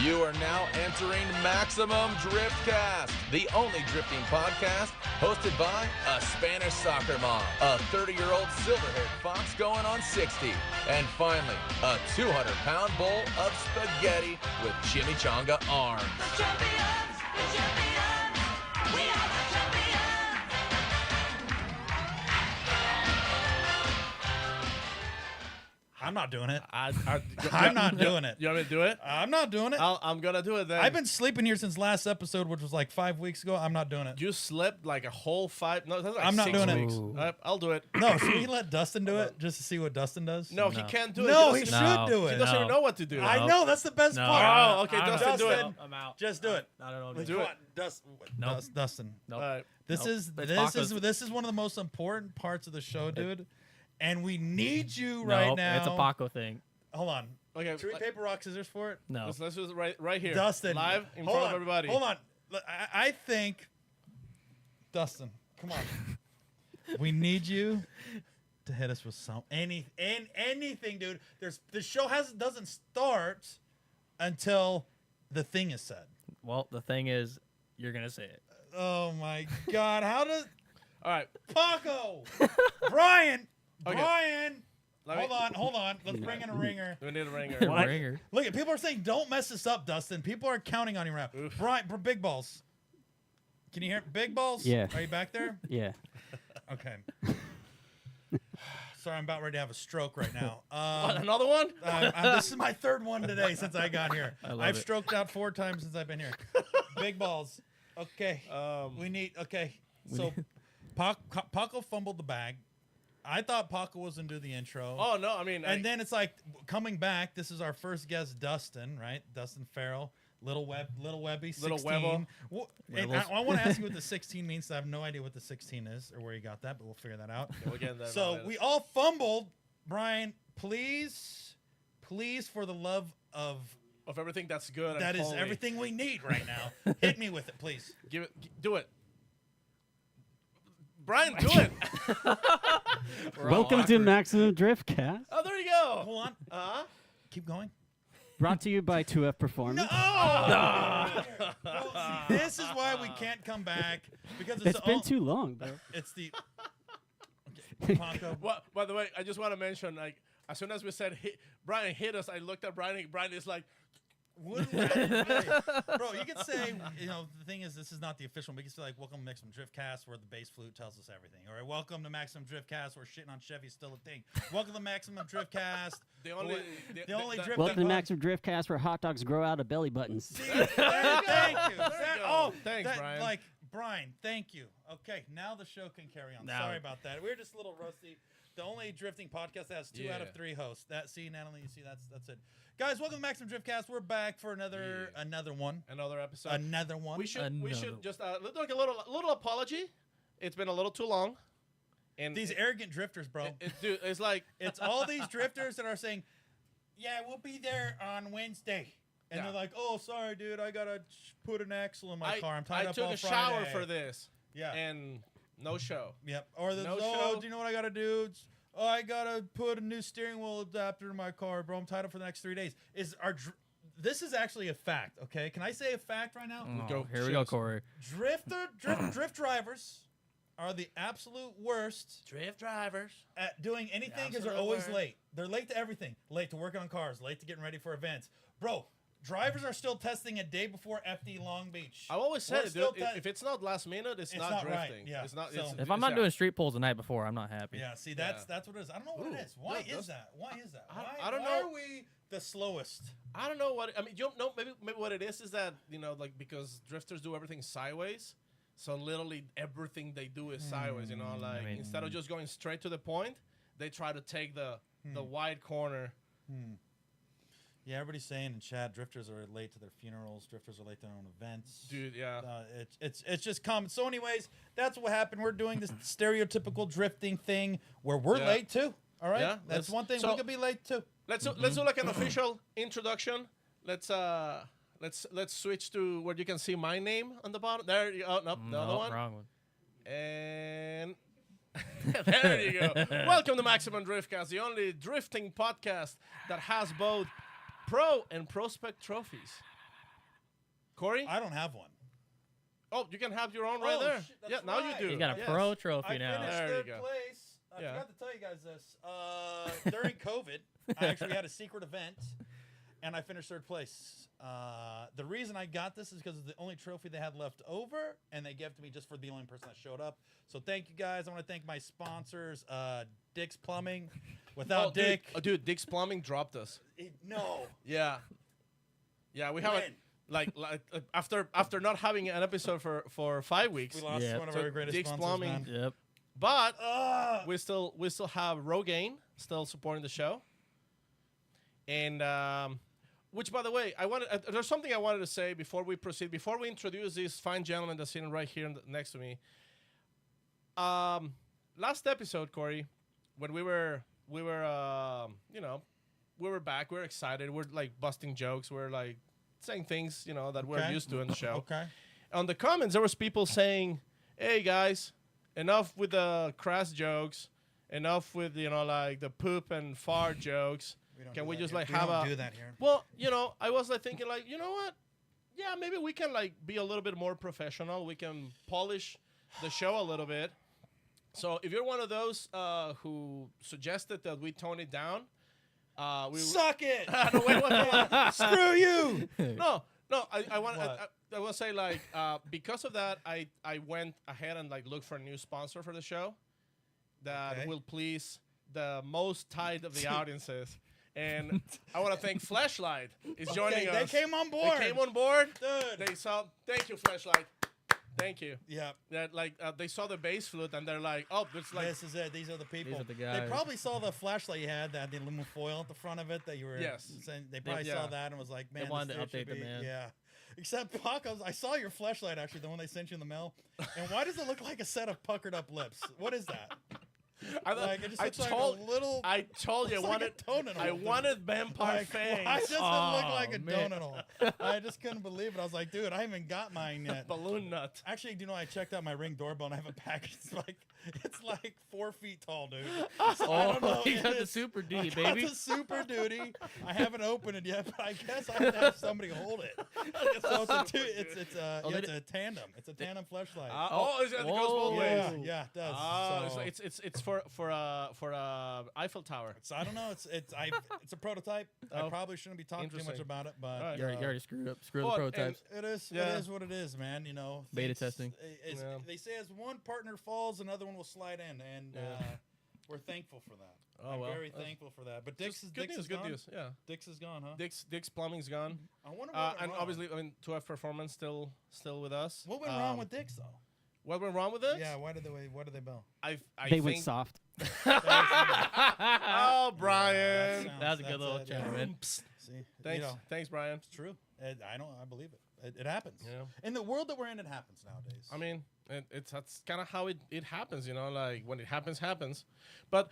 You are now entering Maximum Driftcast, the only drifting podcast hosted by a Spanish soccer mom, a 30-year-old silver-haired fox going on 60, and finally, a 200-pound bowl of spaghetti with chimichanga arms. The champions, we are the champions. I'm not doing it. I'm not doing it. You want me to do it? I'm not doing it. I'm gonna do it then. I've been sleeping here since last episode, which was like 5 weeks ago. I'm not doing it. You slept like a whole 5. No, that's like I'm not 6 doing it. weeks. I'll do it. No, so we let Dustin do it just to see what Dustin does? No, he can't do it. No, he doesn't- should do He it. doesn't even know what to do. I know, that's the best No. part. Oh, okay, Dustin, do it. I'm out. Just do it. I don't know. Do Come it. on, Dustin. Nope. Dustin. Nope. All right. This Nope. is It's this is one of the most important parts of the show, dude. And we need you right Nope, now. It's a Paco thing. Hold on. Okay. Should we paper, rock, scissors for it? No. Let's do it right here. Dustin. Live in hold front on, of everybody. Hold on. Look, I think, Dustin, come on. We need you to hit us with anything, dude. The show doesn't start until the thing is said. Well, the thing is, you're gonna say it. Oh my God! How does All right. Paco, Brian, Okay. Brian? Let me- Hold on. Let's bring in a ringer. We need a ringer. What? Ringer. Look, people are saying don't mess this up, Dustin. People are counting on you right now. Oof. Brian, big balls. Can you hear big balls? Yeah. Are you back there? Yeah. Okay. Sorry, I'm about ready to have a stroke right now. What, another one? This is my third one today since I got here. love I've it. stroked out 4 times since I've been here. Big balls. Okay. So Paco fumbled the bag. I thought Paco was going to do the intro. Oh no, I mean. And then it's like coming back. This is our first guest, Dustin, right? Dustin Farrell, Little Webby, 16. Little Webbo. And I want to ask you what the 16 means. I have no idea what the 16 is or where you got that, but we'll figure that out. We'll get that So later. we all fumbled. Brian, please, for the love of of everything that's good. that and is holy. everything we need right now. Hit me with it, please. Do it. Brian, do it. Welcome to Maximum Driftcast, Oh, there you go. Hold on. Keep going. brought to you by 2F Performance. Well, see, this is why we can't come back because It's been too long, bro. It's the okay, Paco. Well, by the way, I just want to mention, like, as soon as we said Brian hit us, I looked at Brian. And Brian is like, What do we have to say? Bro, you could say, the thing is, this is not the official one, but you could say, like, welcome to Maximum Driftcast, where the bass flute tells us everything. All right, welcome to Maximum Driftcast, where shitting on Chevy's still a thing. Welcome to Maximum Driftcast. the only drifting Welcome to pod- Maximum Driftcast, where hot dogs grow out of belly buttons. See, thank you. go. Thanks, Brian. Like, Brian, thank you. Okay, now the show can carry on. Now- Sorry about that. We're just a little rusty. The only drifting podcast that has 2 out of 3 hosts. Natalie, you see, that's it. Guys, welcome to Maximum Driftcast. We're back for another one. another episode. Another one. We should Another. just like a little apology. It's been a little too long. And These arrogant drifters, bro. dude, it's like It's all these drifters that are saying, yeah, we'll be there on Wednesday. And Yeah. they're like, oh, sorry, dude, I got to put an axle in my car. I'm tied I up took all a shower Friday." for this. Yeah. And no show. Yep. Or the No oh, show. do you know what I gotta do? I gotta put a new steering wheel adapter in my car, bro. I'm tied up for the next 3 days. This is actually a fact, okay? Can I say a fact right now? Oh, Go, here we go, shoot. Corey. Drift drivers are the absolute worst Drift drivers. at doing anything because they're Absolute always worst. late. They're late to everything. Late to working on cars. Late to getting ready for events. Bro, drivers are still testing a day before FD Long Beach. I've always We're said, it, still dude, if it's not last minute, it's not not right, drifting. yeah. It's not. So- It's, If I'm not doing street pulls the night before, I'm not happy. Yeah, see, that's what it is. I don't know what it is. Why is that? Why is that? I don't Why know. are we the slowest? I don't know what. I mean, you know, maybe what it is that like because drifters do everything sideways, so literally everything they do is sideways. Like mean- instead of just going straight to the point, they try to take the wide corner. Yeah, everybody's saying in chat, drifters are late to their funerals. Drifters are late to their own events. Dude, yeah. It's just common. So, anyways, that's what happened. We're doing this stereotypical drifting thing where we're Yeah. late too. All right, Yeah, that's one thing. so- We could be late too. Let's do like an official introduction. Let's switch to where you can see my name on the bottom. There you go. Nope, the other No, one. wrong one. And there you go. Welcome to Maximum Driftcast, the only drifting podcast that has both pro and prospect trophies. Corey? I don't have one. Oh, you can have your own right Oh, there. shit, that's Yeah, now right. you do. You got a Yes. pro I trophy now. finished There you third go. place. I Yeah. forgot to tell you guys this. During COVID, I actually had a secret event, and I finished third place. The reason I got this is because it's the only trophy they had left over, and they gave it to me just for the only person that showed up. So thank you guys. I want to thank my sponsors, Dick's Plumbing. Without Dick, Dude, Dick's Plumbing dropped us. no. Yeah. Yeah, we haven't. Like after not having an episode for 5 weeks. We lost Yeah. one of So our greatest Dick's sponsors, Plumbing- man. Yep. But Ah! we still have Rogaine still supporting the show. And which, by the way, there's something I wanted to say before we proceed. Before we introduce this fine gentleman that's sitting right here next to me. Last episode, Corey, when we were back, we were excited. We're like busting jokes. We're like saying things, that we're Okay. used to in the show. Okay. On the comments, there was people saying, "Hey guys, enough with the crass jokes. Enough with like the poop and fart jokes. Can we just like have don't a do that here? Well, I was like thinking like, you know what? Yeah, maybe we can like be a little bit more professional. We can polish the show a little bit. So if you're one of those who suggested that we tone it down, we Suck it! no, wait. Screw you! No. I want What? I want to say like because of that, I went ahead and like looked for a new sponsor for the show that Okay. will please the most tight of the audiences. And I want to thank Fleshlight is joining Okay, us. they came on board. They came on board. Dude. They saw. Thank you, Fleshlight. Thank you. Yeah. That like they saw the bass flute and they're like, oh, it's like This is it. These are the people. are the They guys. probably saw the flashlight you had, that had the aluminum foil at the front of it that you were. Yes. Saying, they probably Yeah. saw that and was like, man, wanted this to should update the be- man. Yeah. Except Paco's, I saw your flashlight actually, the one they sent you in the mail. And why does it look like a set of puckered up lips? What is that? Like, it just looks like a little. I told you I looks like a wanted donut hole, I dude. wanted vampire Like, fangs. why does it look like a man. donut hole? I just couldn't believe it. I was like, dude, I haven't got mine yet. Balloon nut. Actually, do you know I checked out my Ring doorbell and I have a package. It's like 4 feet tall, dude. So I don't know. Oh, you got the It's- super I D, got baby. the Super Duty. I haven't opened it yet, but I guess I have to have somebody hold it. So it's a tandem. It's a tandem fleshlight. It goes both ways. Yeah, it does. So, It's for Eiffel Tower. so I don't know. It's a prototype. I Oh, probably shouldn't be talking too much interesting. about it, but Alright. You already screwed up. Screw Well, the and- prototypes. it is. Yeah. It is what it is, man. Beta things- testing. Yeah. They say as one partner falls, another one will slide in, and we're thankful for that. Oh, I'm well, very that's thankful for that. But Dix is Good Dix news. is Good gone. news. Yeah. Dix is gone, huh? Dick's Plumbing's gone. I wonder what went And wrong. obviously, 2F Performance still with us. What went wrong with Dix though? What went wrong with it? Yeah, why did they bail? I They think. went soft. Oh, Brian. That was a good little chat, man. See, Thanks, thanks, Brian. it's true. I believe it. It happens. Yeah. In the world that we're in, it happens nowadays. I mean, that's kind of how it happens, like when it happens. But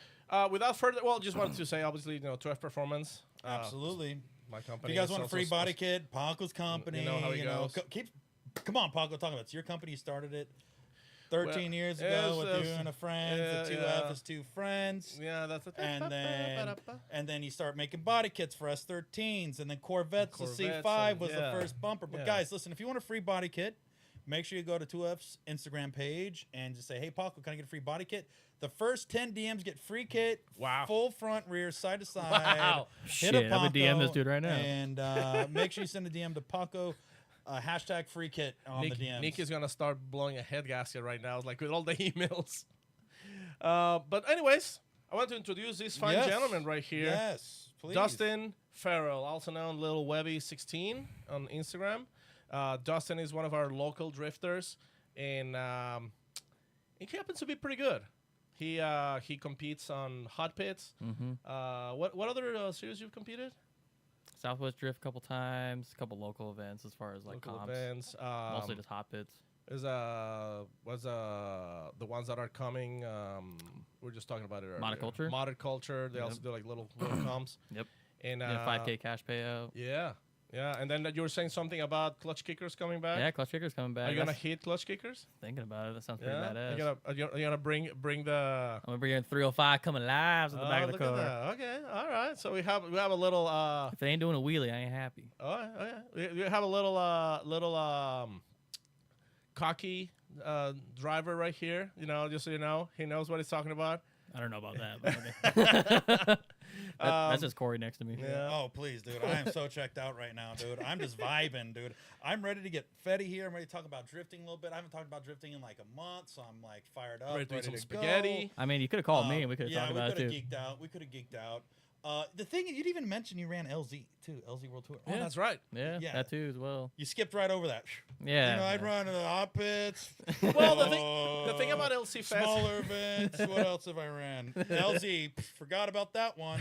without further, just wanted to say, obviously, 2F Performance. Absolutely. My If company. you guys is want a also free body kit, Paco's company. You know how it goes. Come on, Paco, talk about it. It's your company. You started it 13 Well, years yes, ago with yes. you and a friend. Yeah, the 2F yeah. is two friends. Yeah, that's a And then you start making body kits for S13s, and then Corvettes. The Corvettes C5 and- was the yeah. first bumper. But Yeah. guys, listen, if you want a free body kit, make sure you go to 2F's Instagram page and just say, "Hey, Paco, can I get a free body kit?" The first 10 DMs get free kit. Wow. Full front, rear, side to side. Wow. Hit Shit, up I'm gonna DM this Paco, dude right now. And make sure you send a DM to Paco. Hashtag free kit on the DMs. Nick is gonna start blowing a head gasket right now, like with all the emails. But anyways, I want to introduce this fine Yes. gentleman right here. Yes, please. Dustin Ferrell, also known Little Webby16 on Instagram. Dustin is one of our local drifters, and he happens to be pretty good. He competes on hot pits. What other series you've competed? Southwest Drift a couple times, a couple local events as far as like Local comps. events. Mostly just hot pits. Is was the ones that are coming? We were just talking about it earlier. Monoculture? Monoculture. They also do like little comps. Yep. And Yeah, 5K cash payout. Yeah. Yeah, and then you were saying something about clutch kickers coming back. Yeah, clutch kickers coming back. Are you gonna That's- hit clutch kickers? Thinking about it, that sounds pretty Yeah. badass. Are you gonna bring the? I'm gonna bring in 305 coming live in the back of the look at car. that. Okay, all right. So we have a little. If they ain't doing a wheelie, I ain't happy. We have a little cocky driver right here. You know, just so you know, he knows what he's talking about. I don't know about that. But okay. That's just Corey next to me. Yeah. Oh, please, dude. I am so checked out right now, dude. I'm just vibing, dude. I'm ready to get Fetty here. I'm ready to talk about drifting a little bit. I haven't talked about drifting in like a month, so I'm like fired up, Ready to eat some to spaghetti. I mean, you could have called me and we could have yeah, talked about it we too. could have geeked out. The thing you didn't even mention, you ran LZ too, LZ World Tour. Oh, that's right. Yeah, Yeah. that too as well. You skipped right over that. Yeah. You know, I'd run to the hot pits. Well, the thing about LC Fest. Smaller events. What else have I ran? LZ, forgot about that one.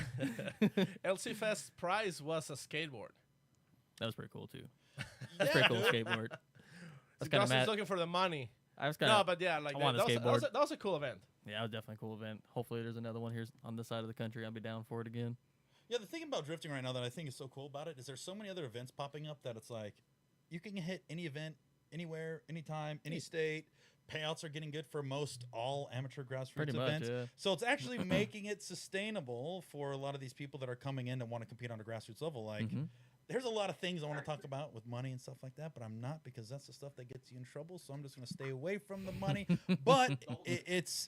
LC Fest prize was a skateboard. That was pretty cool too. That's pretty cool skateboard. That's kind of Dustin's mad. looking for the money. I was kind No, of. but yeah, like I want a that skateboard. was a cool event. Yeah, it was definitely a cool event. Hopefully, there's another one here on this side of the country. I'll be down for it again. Yeah, the thing about drifting right now that I think is so cool about it is there's so many other events popping up that it's like you can hit any event, anywhere, anytime, any state. Payouts are getting good for most all amateur grassroots Pretty much, events. yeah. So it's actually making it sustainable for a lot of these people that are coming in and want to compete on a grassroots level. Like, Mhm. there's a lot of things I want to talk about with money and stuff like that, but I'm not because that's the stuff that gets you in trouble. So I'm just going to stay away from the money. But it's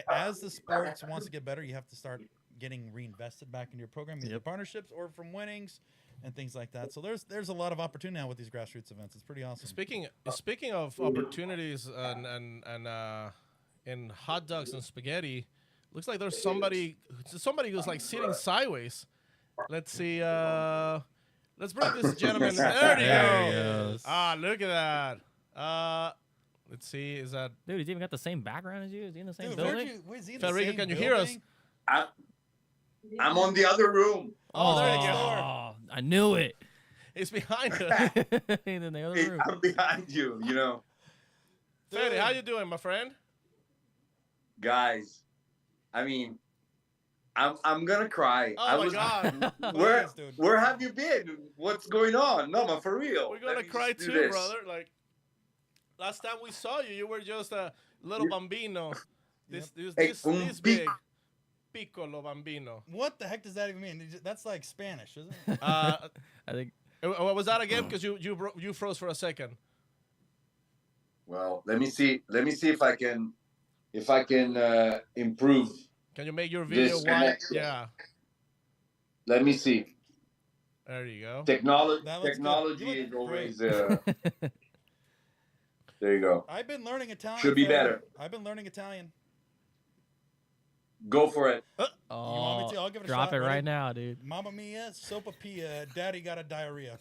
as the sports wants to get better, you have to start getting reinvested back into your program, either Yep. partnerships or from winnings and things like that. So there's a lot of opportunity now with these grassroots events. It's pretty awesome. Speaking of opportunities and hot dogs and spaghetti, looks like there's somebody who's like sitting sideways. Let's see. Let's bring this gentleman. There he There he goes. goes. Ah, look at that. Let's see. Is that Dude, he's even got the same background as you. Is he in the same Dude, building? where's he in the Federico, same can you hear us? building? I'm on the other room. Oh, there you go. Oh, I knew it. He's behind us. He's in the other Hey, room. I'm behind you, you know. Fede, how you doing, my friend? Guys, I mean, I'm gonna cry. Oh my God. Where Please, dude. where have you been? What's going on? No, man, for real. We're gonna Let me cry just do too, this. brother. Like last time we saw you, you were just a little bambino. This Hey, this big, piccolo bambino. What the heck does that even mean? That's like Spanish, isn't it? I think. What was that again? Because you froze for a second. Well, let me see if I can improve. Can you make your video This wide? connection. Yeah. Let me see. There you go. Technology That looks good. technology You look is always great. there you go. I've been learning Italian. Should be Fred. better. I've been learning Italian. Go for it. want me to? I'll give it a drop shot. it Ready? right now, dude. Mamma mia, sopa pia, daddy got a diarrhea.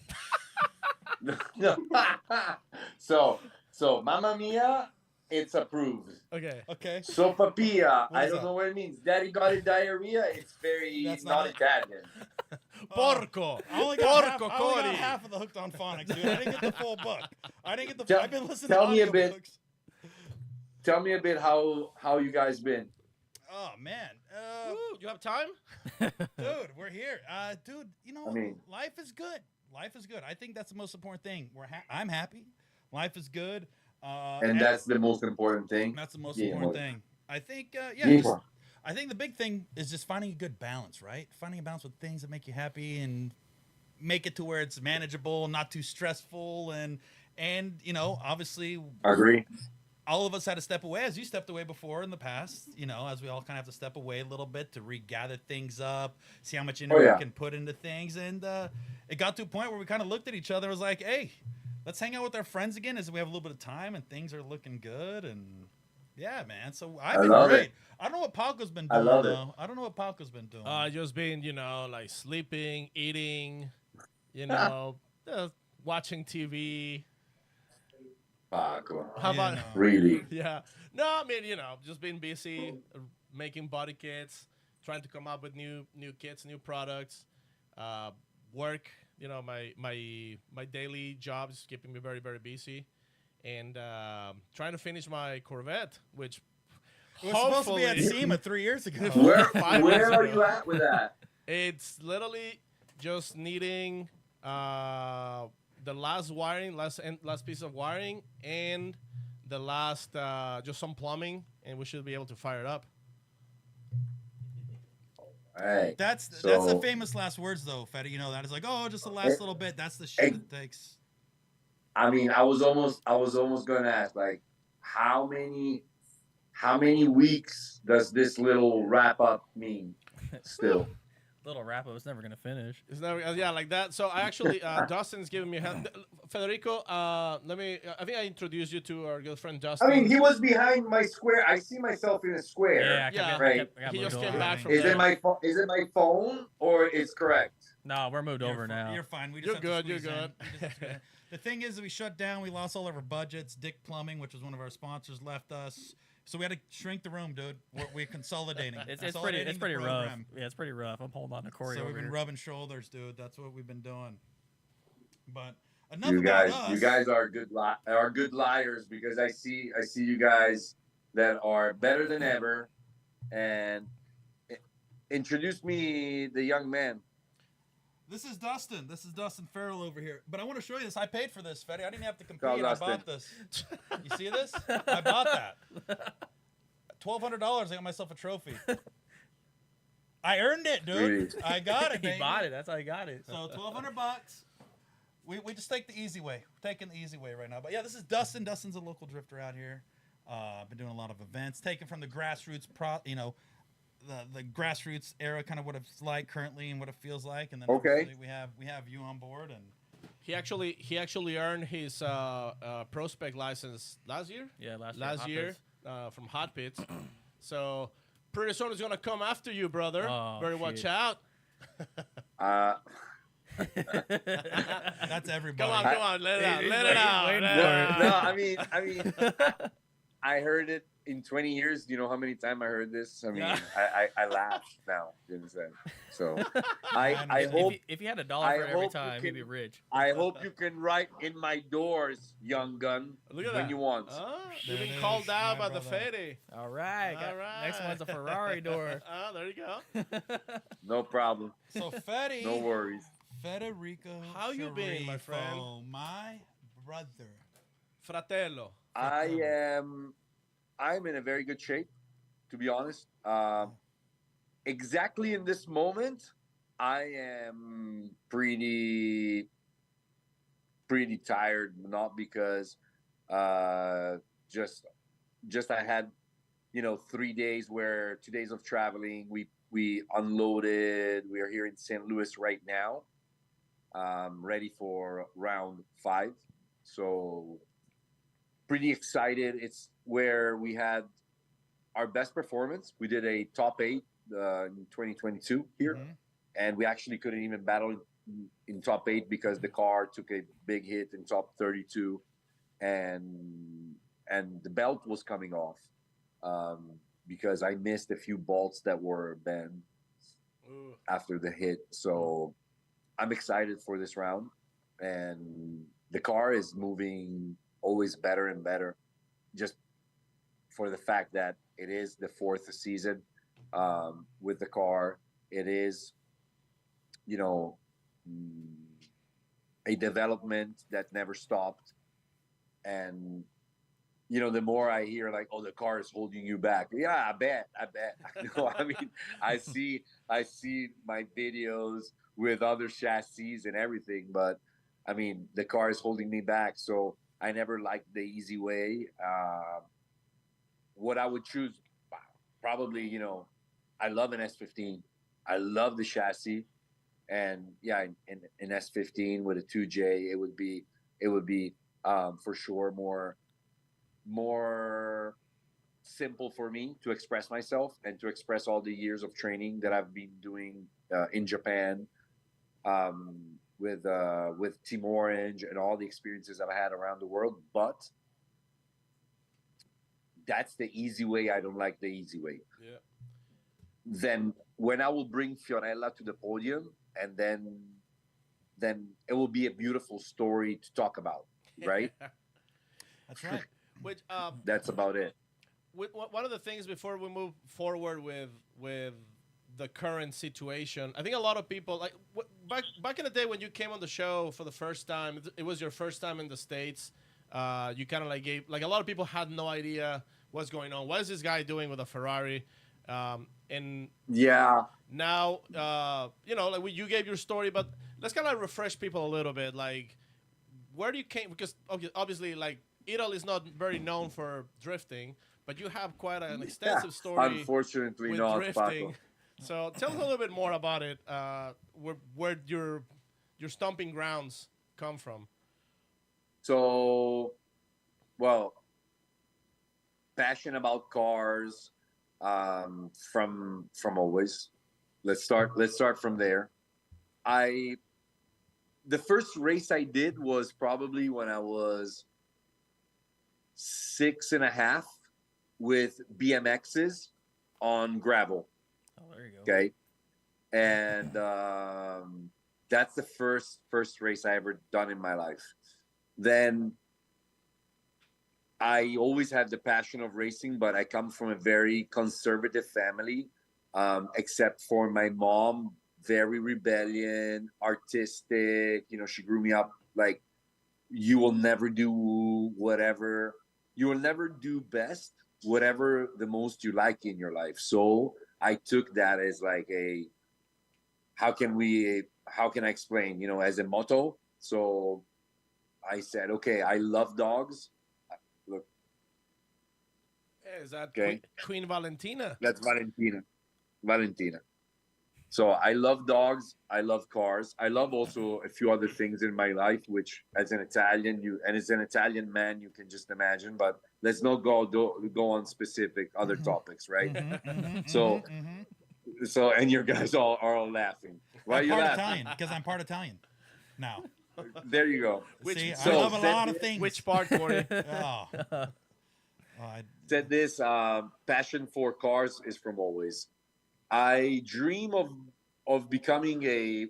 so Mamma Mia, it's approved. Okay. Okay. Sopa Pia, What I is don't that? know what it means. Daddy got a diarrhea. It's very That's not not it. Italian. Porco. I only got Porco half, I only got Cody. half of the Hooked on Phonics, dude. I didn't get the full book. I didn't get the. Tell- I've been listening tell to me a bit. audiobooks. Tell me a bit how you guys been. Oh man, Ooh, you have time? dude, we're here. Dude, you know, I mean- life is good. Life is good. I think that's the most important thing. I'm happy. Life is good. And that's the most important thing. That's the most Yeah, important well- thing. I think, Yeah. I think the big thing is just finding a good balance, right? Finding a balance with things that make you happy and make it to where it's manageable, not too stressful, and you know, obviously, Agree. all of us had to step away, as you stepped away before in the past. You know, as we all kind of have to step away a little bit to regather things up, see how much energy yeah. we can put into things, and it got to a point where we kind of looked at each other and was like, "Hey, let's hang out with our friends again as we have a little bit of time and things are looking good." And yeah, man. So I've I been love great. it. I don't know what Paco's been I doing love it. though. I don't know what Paco's been doing. Just being, like sleeping, eating, watching TV. Paco. How about? know. Really? Yeah. No, I mean, just being busy, making body kits, trying to come up with new kits, new products, work. My daily job is keeping me very, very busy, and trying to finish my Corvette, which It was supposed to be at hopefully SEMA 3 years ago. Where 5 years are ago. you at with that? It's literally just needing the last wiring, last piece of wiring, and the last just some plumbing, and we should be able to fire it up. All right. That's the So- famous last words though, Fetty. You know that is like, oh, just the last little bit. That's the shit it takes. I mean, I was almost going to ask, like, how many weeks does this little wrap up mean? Still, Little wrap up. It's never gonna finish. It's never, yeah, like that. So I actually, Dustin's giving me a hand. Federico, let me. I think I introduced you to our good friend Dustin. I mean, he was behind my square. I see myself in a square. Yeah, Yeah, right. he moved just came over. back from Is there. it my Is it my phone or it's correct? No, we're moved over now. You're fine. We just You're have to good, you're squeeze in. good. We just have to squeeze in. The thing is, we shut down. We lost all of our budgets. Dick Plumbing, which was one of our sponsors, left us. So we had to shrink the room, dude. We're consolidating. It's Consolidating pretty the rough. program. Yeah, it's pretty rough. I'm holding on to Corey So we've over been here. rubbing shoulders, dude. That's what we've been doing. But enough You about guys, us. you guys are good liars because I see you guys that are better than ever, and introduce me the young man. This is Dustin. This is Dustin Ferrell over here. But I want to show you this. I paid for this, Fetty. I didn't have to compete. Go, I Dustin. bought this. You see this? I bought that. $1,200. I got myself a trophy. I earned it, dude. Really? I got it, He baby. bought it. That's how he got it. So $1,200. We just take the easy way. We're taking the easy way right now. But yeah, this is Dustin. Dustin's a local drifter out here. Been doing a lot of events, taken from the grassroots the grassroots era, kind of what it's like currently and what it feels like, and then Okay. obviously we have you on board, and He actually earned his prospect license last year. Yeah, last Last Hot year Pits. from Hot Pits. So pretty soon he's gonna come after you, brother. Oh, Better watch shit. out. that's everybody. Come on, let it out, He's let it waiting- out. waiting let for it it. out. No, I mean, I heard it in 20 years. You know how many times I heard this? I mean, Yeah. I laugh now. You understand? So I hope If you had $1 for I every hope you time, he'd be can- rich. I hope you can write in my doors, young gun, Look at when that. you want. You've There been it called is, out my by the brother. Fede. All right. All right. Next one's a Ferrari door. There you go. No problem. So Fetty, No worries. Federico, How you been, my friend? Sceriffo, my brother. Fratello. I'm in a very good shape, to be honest. Exactly in this moment, I am pretty tired. Not because just I had 3 days 2 days of traveling. We unloaded. We are here in St. Louis right now, ready for round 5. So pretty excited. It's where we had our best performance. We did a top 8 in 2022 here, Mhm. and we actually couldn't even battle in top 8 because the car took a big hit in top 32, and the belt was coming off because I missed a few bolts that were bent Ooh. after the hit. So I'm excited for this round, and the car is moving always better and better, just for the fact that it is the 4th season with the car. It is, a development that never stopped. And, the more I hear like, oh, the car is holding you back. Yeah, I bet. I mean, I see my videos with other chassis and everything, but I mean, the car is holding me back. So I never liked the easy way. What I would choose, probably, I love an S15. I love the chassis, and yeah, an S15 with a 2J, it would be for sure more simple for me to express myself and to express all the years of training that I've been doing in Japan, with Team Orange and all the experiences I've had around the world. But that's the easy way. I don't like the easy way. Yeah. Then when I will bring Fiorella to the podium, and then it will be a beautiful story to talk about, right? That's right. Which That's about it. one of the things before we move forward with the current situation, I think a lot of people back in the day when you came on the show for the first time, it was your first time in the States. You kind of like gave, like, a lot of people had no idea what's going on. What is this guy doing with a Ferrari? And Yeah. now, you know, like you gave your story, but let's kind of refresh people a little bit. Like, where do you came? Because obviously, like, Italy is not very known for drifting, but you have quite an extensive story. Unfortunately, with not, drifting. Paco. So tell us a little bit more about it. Where your stomping grounds come from? So, well, passion about cars from always. Let's start from there. The first race I did was probably when I was 6.5 with BMXs on gravel. Oh, there you go. Okay. And that's the first race I ever done in my life. Then I always had the passion of racing, but I come from a very conservative family, except for my mom, very rebellion, artistic. You know, she grew me up like, you will never do whatever. You will never do best, whatever the most you like in your life. So I took that as like how can I explain, you know, as a motto. So I said, okay, I love dogs. Look. Yeah, is that Okay. Queen Valentina? That's Valentina. So I love dogs. I love cars. I love also a few other things in my life, which as an Italian, as an Italian man, you can just imagine. But let's not go on specific other topics, right? So, and you guys are all laughing. Why are I'm you part laughing? Italian because I'm part Italian now. There you go. See, so I love a that- lot of things. Which part, Corey? Oh. Said this, passion for cars is from always. I dream of becoming a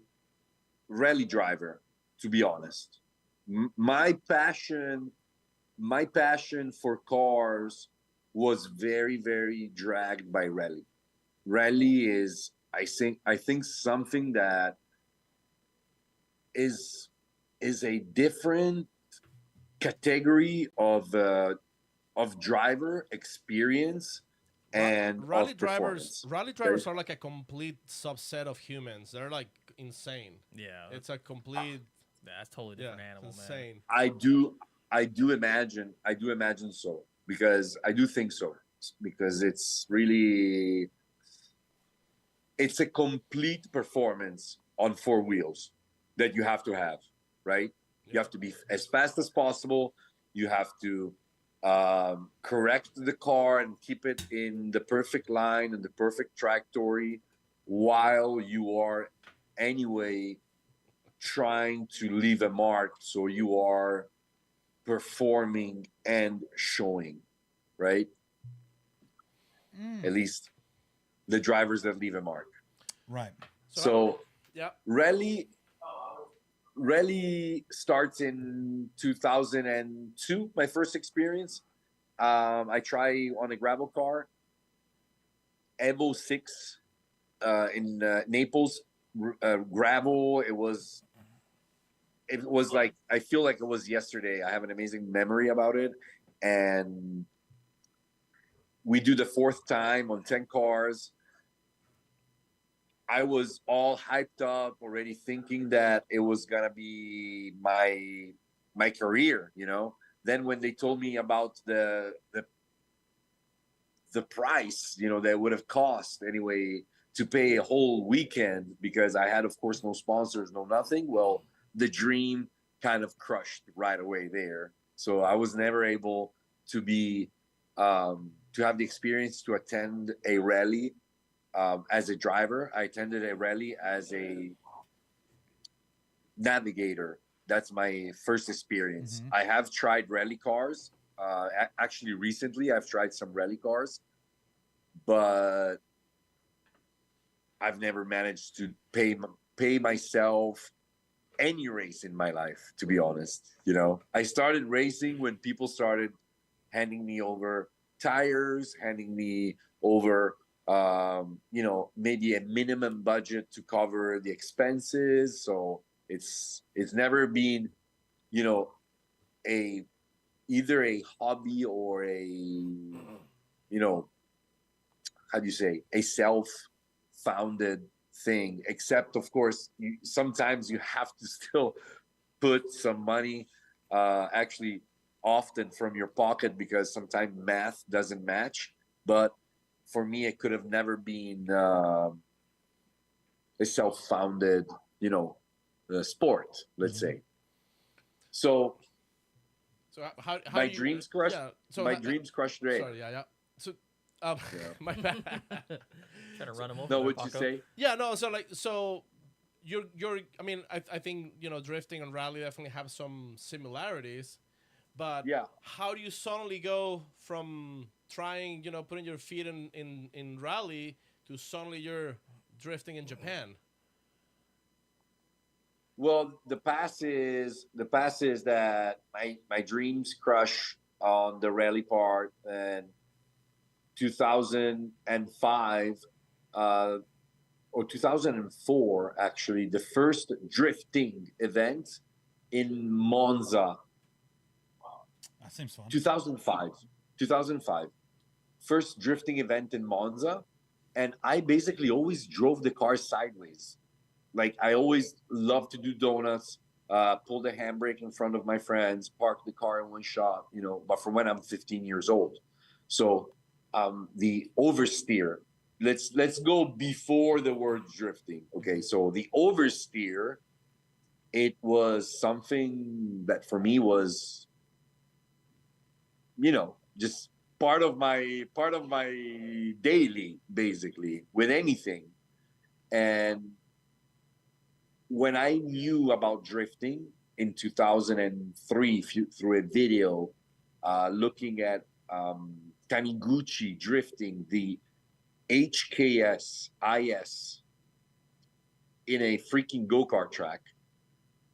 rally driver, to be honest. My passion for cars was very, very dragged by rally. Rally is, I think something that is a different category of driver experience and rally of drivers. performance. Rally drivers are like a complete subset of humans. They're like insane. Yeah, It's a complete. that's totally Yeah, different animal, man. insane. I do imagine so, because I do think so, because it's a complete performance on four wheels that you have to have, right? You have to be as fast as possible. You have to correct the car and keep it in the perfect line and the perfect trajectory while you are anyway trying to leave a mark. So you are performing and showing, right? At least the drivers that leave a mark. Right. So Yeah. Rally starts in 2002, my first experience. I try on a gravel car, Evo 6 in Naples, gravel. It was like, I feel like it was yesterday. I have an amazing memory about it. And we do the fourth time on 10 cars. I was all hyped up already, thinking that it was gonna be my career, you know. Then when they told me about the price, you know, that would have cost anyway to pay a whole weekend, because I had, of course, no sponsors, no nothing. Well, the dream kind of crushed right away there. So I was never able to be to have the experience to attend a rally. As a driver, I attended a rally as a navigator. That's my first experience. I have tried rally cars. Actually, recently, I've tried some rally cars, but I've never managed to pay myself any race in my life, to be honest. You know, I started racing when people started handing me over tires, handing me over maybe a minimum budget to cover the expenses. So it's never been, a either a hobby or a, how do you say, a self-founded thing. Except, of course, sometimes you have to still put some money, actually, often from your pocket, because sometimes math doesn't match. But for me, it could have never been a self-founded, sport, let's say. So how my do you, dreams crushed. yeah, so My dreams crushed today. sorry, yeah. So my bad. Trying to run him over. No, there, what'd you Paco. say? Yeah, no, so you're I mean, I think, drifting and rally definitely have some similarities, but Yeah. how do you suddenly go from trying, putting your feet in rally to suddenly you're drifting in Japan? Well, the past is that my dreams crush on the rally part, and 2005 or 2004, actually, the first drifting event in Monza. That seems fun. 2005, first drifting event in Monza, and I basically always drove the car sideways. Like, I always love to do donuts, pull the handbrake in front of my friends, park the car in one shot, but from when I'm 15 years old. So the oversteer, let's go before the word drifting. Okay, so the oversteer, it was something that for me was, just part of my daily, basically, with anything. And when I knew about drifting in 2003 through a video, looking at Taniguchi drifting the HKS IS in a freaking go-kart track.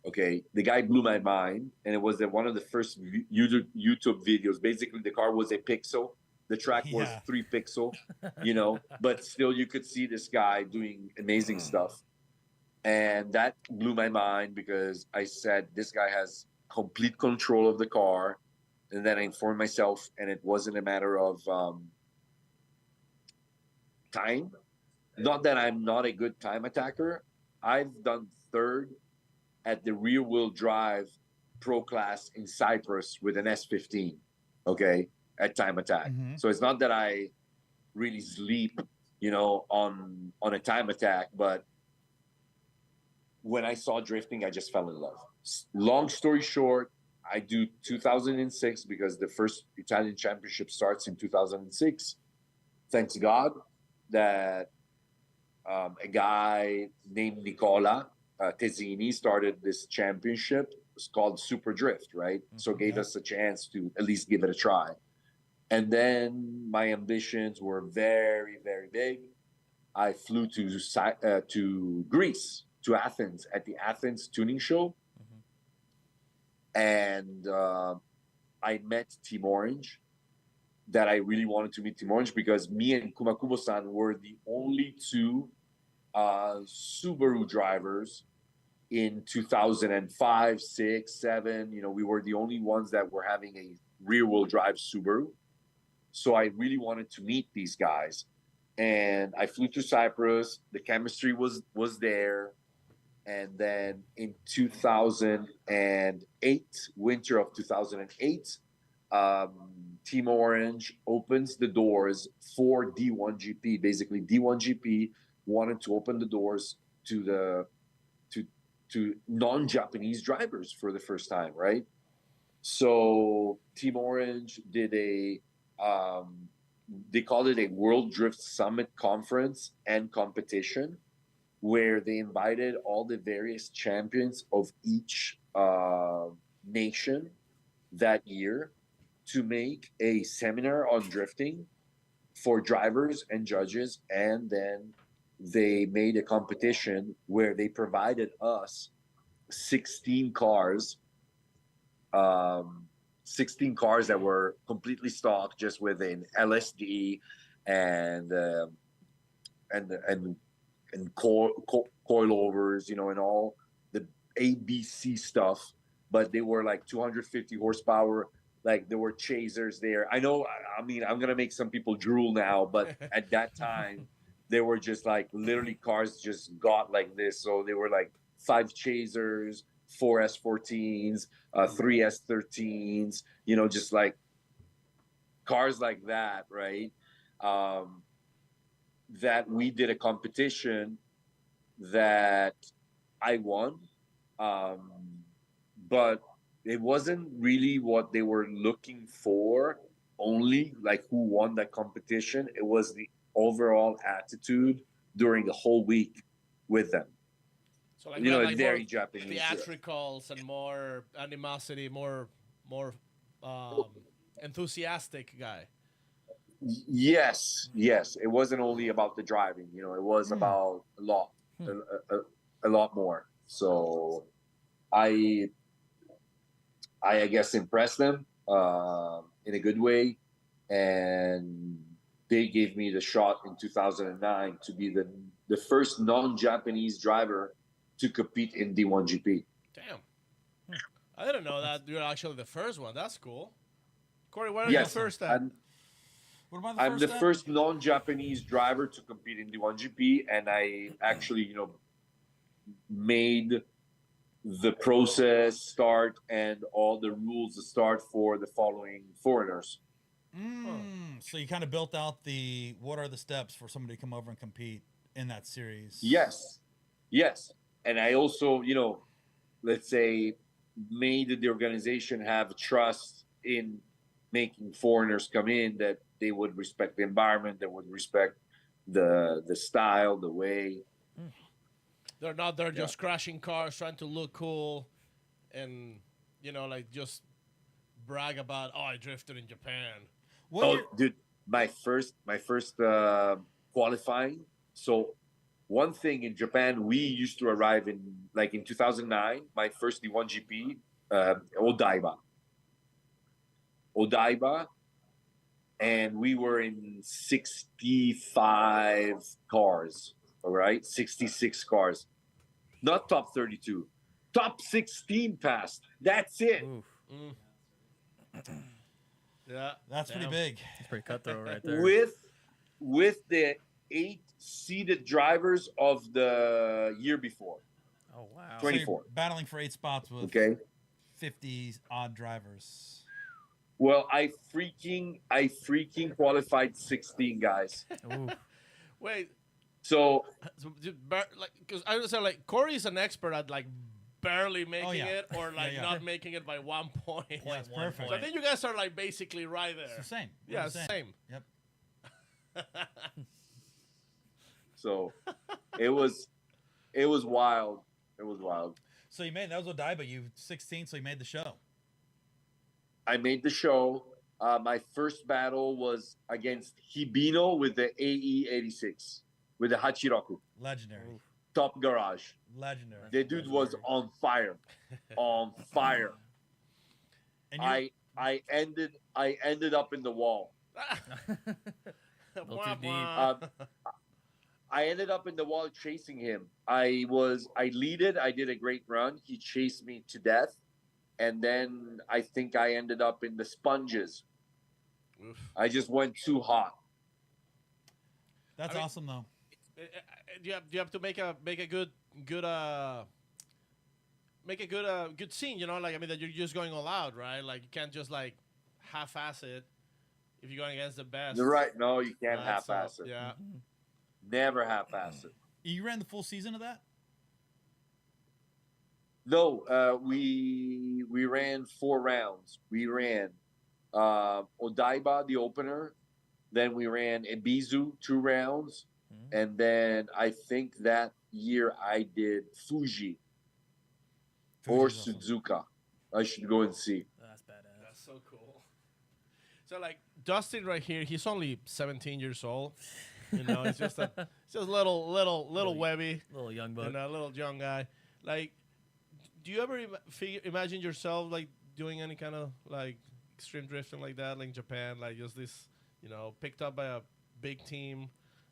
Okay, the guy blew my mind, and it was one of the first YouTube videos. Basically, the car was a pixel, the track was 3 pixel, but still you could see this guy doing amazing stuff. And that blew my mind, because I said, this guy has complete control of the car. And then I informed myself, and it wasn't a matter of time. Not that I'm not a good time attacker. I've done third at the rear wheel drive pro class in Cyprus with an S15, okay, at time attack. Mhm. So it's not that I really sleep, on a time attack, but when I saw drifting, I just fell in love. Long story short, I do 2006 because the first Italian championship starts in 2006. Thanks God that a guy named Nicola Tesini started this championship. It's called Super Drift, right? So gave us a chance to at least give it a try. And then my ambitions were very, very big. I flew to Greece, to Athens, at the Athens tuning show. And I met Team Orange, that I really wanted to meet Team Orange, because me and Kumakubo-san were the only two Subaru drivers in 2005, 6, 7. We were the only ones that were having a rear-wheel drive Subaru. So I really wanted to meet these guys. And I flew to Cyprus. The chemistry was there. And then in 2008, winter of 2008, Team Orange opens the doors for D1GP. Basically, D1GP wanted to open the doors to non-Japanese drivers for the first time, right? So Team Orange did they called it a World Drift Summit conference and competition, where they invited all the various champions of each nation that year to make a seminar on drifting for drivers and judges. And then they made a competition where they provided us 16 cars, 16 cars that were completely stock, just with an LSD and and coilovers, and all the ABC stuff. But they were like 250 horsepower. Like there were chasers there. I know. I mean, I'm gonna make some people drool now, but at that time, they were just like literally cars just got like this. So they were like 5 chasers, 4 S14s, 3 S13s. Just like cars like that, right? That we did a competition that I won, but it wasn't really what they were looking for. Only like who won that competition. It was the overall attitude during the whole week with them. So like, very more Japanese. theatricals and more animosity, more enthusiastic guy. Yes. It wasn't only about the driving. It was about a lot more. So I guess impressed them in a good way, and they gave me the shot in 2009 to be the first non-Japanese driver to compete in D1GP. Damn. I didn't know that you're actually the first one. That's cool. Corey, where are Yes, you first at? I'm the first non-Japanese driver to compete in D1GP, and I actually, made the process start and all the rules start for the following foreigners. So you kind of built out what are the steps for somebody to come over and compete in that series? Yes. And I also, let's say, made the organization have trust in making foreigners come in, that they would respect the environment, they would respect the style, the way. They're not there just crashing cars, trying to look cool, and like just brag about, I drifted in Japan. Dude, my first qualifying. So one thing in Japan, we used to arrive in 2009. My first D1GP, Odaiba, and we were in 65 cars. All right, 66 cars, not top 32, top 16 passed. That's it. Yeah, That's pretty big. It's pretty cutthroat right there. With the 8 seated drivers of the year before. Oh wow. 24. So you're battling for 8 spots with 50 odd drivers. Well, I freaking qualified 16 guys. Wait. So because I understand, like, Corey's an expert at like barely making it, or like not making it by 1 point. Yeah, that's perfect. So I think you guys are like basically right there. It's the same. Yeah, it's the same. Yep. So it was wild. It was wild. So that was Odaiba. You 16, so you made the show. I made the show. My first battle was against Hibino with the AE86 with the Hachiroku. Legendary. Top garage. Legendary. The dude was on fire. On fire. And I ended up in the wall. Little too deep. I ended up in the wall chasing him. I leaded. I did a great run. He chased me to death. And then I think I ended up in the sponges. Oof. I just went too hot. That's awesome, though. You have to make a good scene, like, I mean, that you're just going all out, right? Like, you can't just like half-ass it if you're going against the best. You're right. No, you can't half-ass it. Yeah. Never half-ass it. You ran the full season of that? No, we ran 4 rounds. We ran Odaiba, the opener. Then we ran Ibizu 2 rounds. And then I think that year I did Fuji or Suzuka. I should go and see. That's badass. That's so cool. So like Dustin right here, he's only 17 years old. It's just a little webby, Little young buck. and a little young guy. Like, do you ever imagine yourself like doing any kind of like extreme drifting like that, like in Japan, like just this, picked up by a big team,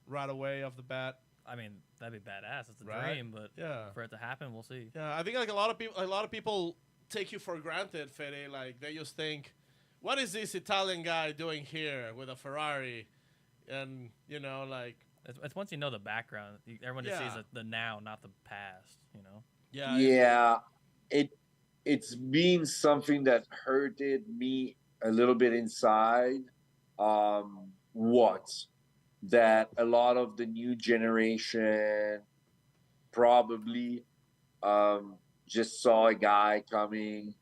right away off the bat. I mean, that'd be badass. It's a Right? dream, but Yeah. for it to happen, we'll see. Yeah, I think like a lot of people take you for granted, Fede. Like they just think, what is this Italian guy doing here with a Ferrari? And you know, like It's once you know the background, everyone just Yeah. sees the now, not the past. You know. yeah, It's been something that hurted me a little bit inside. What that a lot of the new generation probably just saw a guy coming,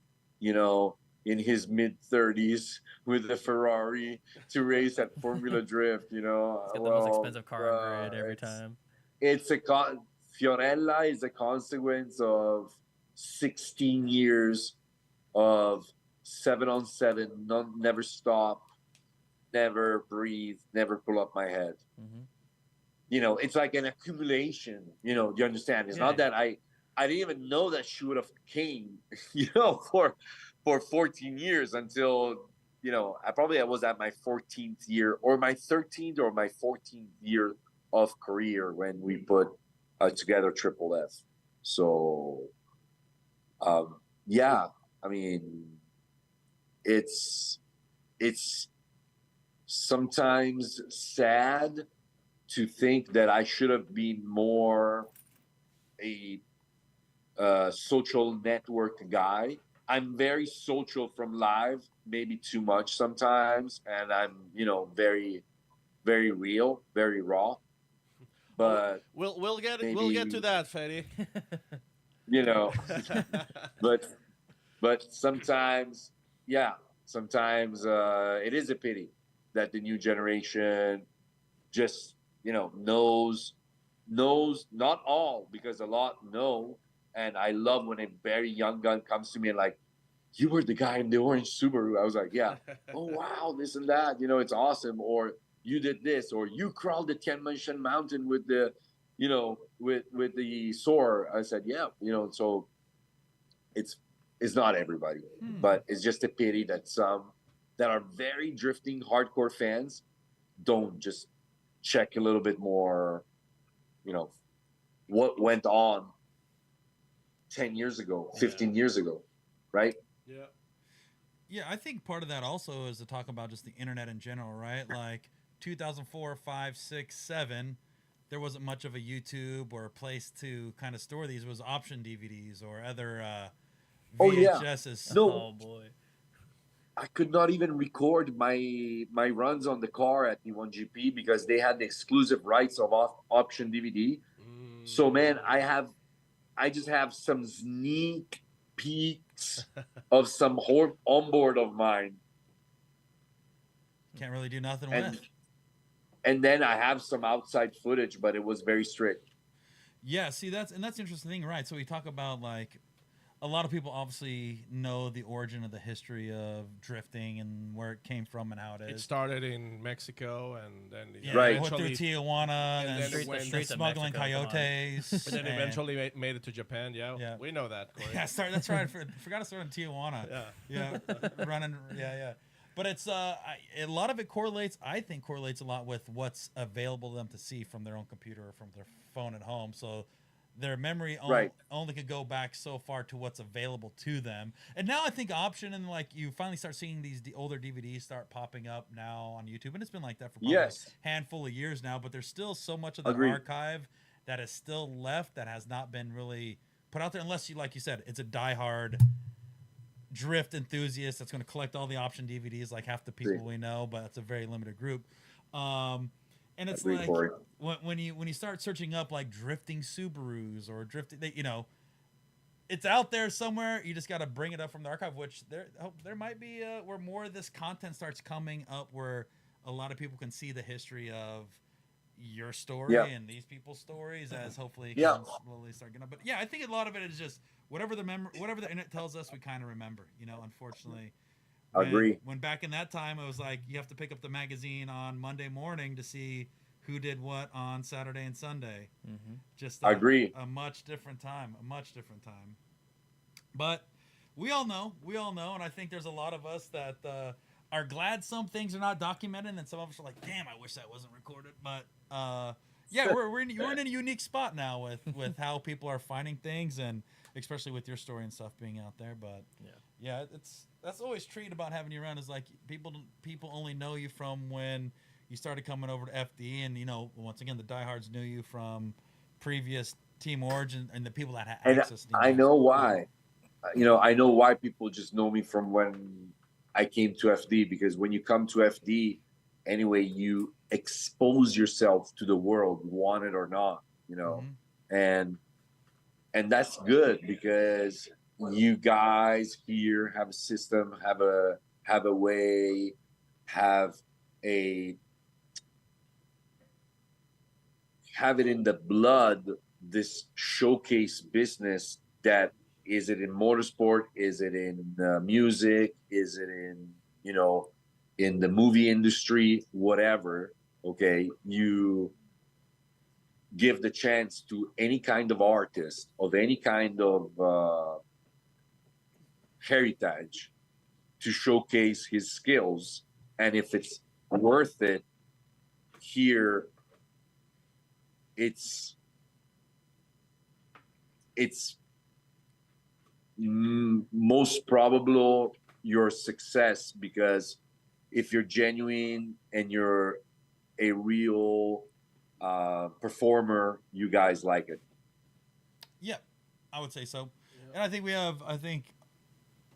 in his mid-30s with a Ferrari to race at Formula Drift. It's got the most expensive car on grid every it's- time. It's Fiorella is a consequence of 16 years of 7-on-7, never stop, never breathe, never pull up my head. Mm-hmm. It's like an accumulation. You understand? It's Yeah, not that I didn't even know that she would have came, for 14 years until I was at my 14th year or my 13th or my 14th year of career when we put together Triple F. So, yeah, I mean, it's sometimes sad to think that I should have been more a social network guy. I'm very social from live, maybe too much sometimes, and I'm very, very real, very raw. But we'll get to maybe- that, Fede. but sometimes it is a pity that the new generation just knows not all, because a lot know. And I love when a very young gun comes to me and like, you were the guy in the orange Subaru. I was like, yeah. Oh wow, this and that, it's awesome. Or you did this, or you crawled the Tianmanshan mountain with the with the SOAR. I said, yeah, so it's not everybody, but it's just a pity that some that are very drifting hardcore fans don't just check a little bit more, what went on 10 years ago, 15 years ago, right? Yeah. Yeah, I think part of that also is to talk about just the internet in general, right? Like 2004, 5, 6, 7, there wasn't much of a YouTube or a place to kind of store these. It was option DVDs or other Oh, yeah. VHSs. No. Oh boy. I could not even record my runs on the car at E1GP because they had the exclusive rights of option DVD. So man, I just have some sneak peeks of some onboard of mine, Can't really do nothing and with. and then I have some outside footage, but it was very strict. Yeah, see that's the interesting thing, right? So we talk about like a lot of people obviously know the origin of the history of drifting and where it came from and how it It is. started in Mexico and then Yeah, Right. it went through eventually, Tijuana and and, then it then went- streets of smuggling Mexico, come on. coyotes. and then and- eventually made it to Japan. Yeah, Yeah. we know that. Corey. Yeah, that's right. Forgot to start in Tijuana. Yeah. Yeah, running. Yeah. But it's a lot of it correlates. I think correlates a lot with what's available to them to see from their own computer or from their phone at home. So their memory Right. only could go back so far to what's available to them. And now I think option and like you finally start seeing these older DVDs start popping up now on YouTube, and it's been like that for probably Yes. a handful of years now. But there's still so much of the Agreed. archive that is still left that has not been really put out there, unless you, like you said, it's a diehard drift enthusiast that's going to collect all the option DVDs, like half the people Agreed. we know, but it's a very limited group. And it's Agreed, like Corey. when you start searching up like drifting Subarus or drifting, it's out there somewhere. You just got to bring it up from the archive, which there might be where more of this content starts coming up, where a lot of people can see the history of your story Yeah. and these people's stories, as hopefully it Yeah. can slowly start getting up. But yeah, I think a lot of it is just whatever the internet tells us, we kind of remember. Unfortunately. Agree. When back in that time, it was like you have to pick up the magazine on Monday morning to see who did what on Saturday and Sunday. Mm-hmm. Just Agree. a much different time. But we all know, and I think there's a lot of us that are glad some things are not documented, and some of us are like, damn, I wish that wasn't recorded. But yeah, we're in a unique spot now with how people are finding things, and especially with your story and stuff being out there. But yeah, that's always treat about having you around is like people only know you from when you started coming over to FD, and once again the diehards knew you from previous Team Origin and the people that had access. And I know why. I know why people just know me from when I came to FD, because when you come to FD, anyway, you expose yourself to the world, want it or not, and that's good because you guys here have a system, have a way, have it in the blood, this showcase business. That is it in motorsport, is it in music, is it in in the movie industry, whatever. Okay, you give the chance to any kind of artist of any kind of heritage to showcase his skills, and if it's worth it, here it's most probable your success, because if you're genuine and you're a real performer, you guys like it. Yeah, I would say so. And I think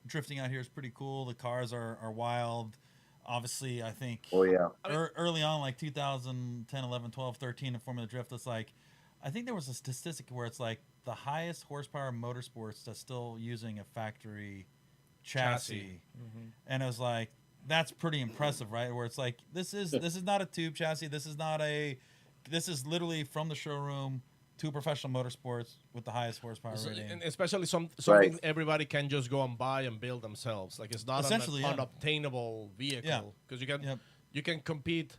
drifting out here is pretty cool. The cars are wild. Obviously, I think early on, like 2010, 11, 12, 13 in Formula Drift, it's like, I think there was a statistic where it's like the highest horsepower motorsports that's still using a factory chassis. Mm-hmm. And it was like, that's pretty impressive, right? Where it's like, this is not a tube chassis. This is literally from the showroom to professional motorsports with the highest horsepower rating. And especially something everybody can just go and buy and build themselves. Like, it's not an unobtainable vehicle, because you can compete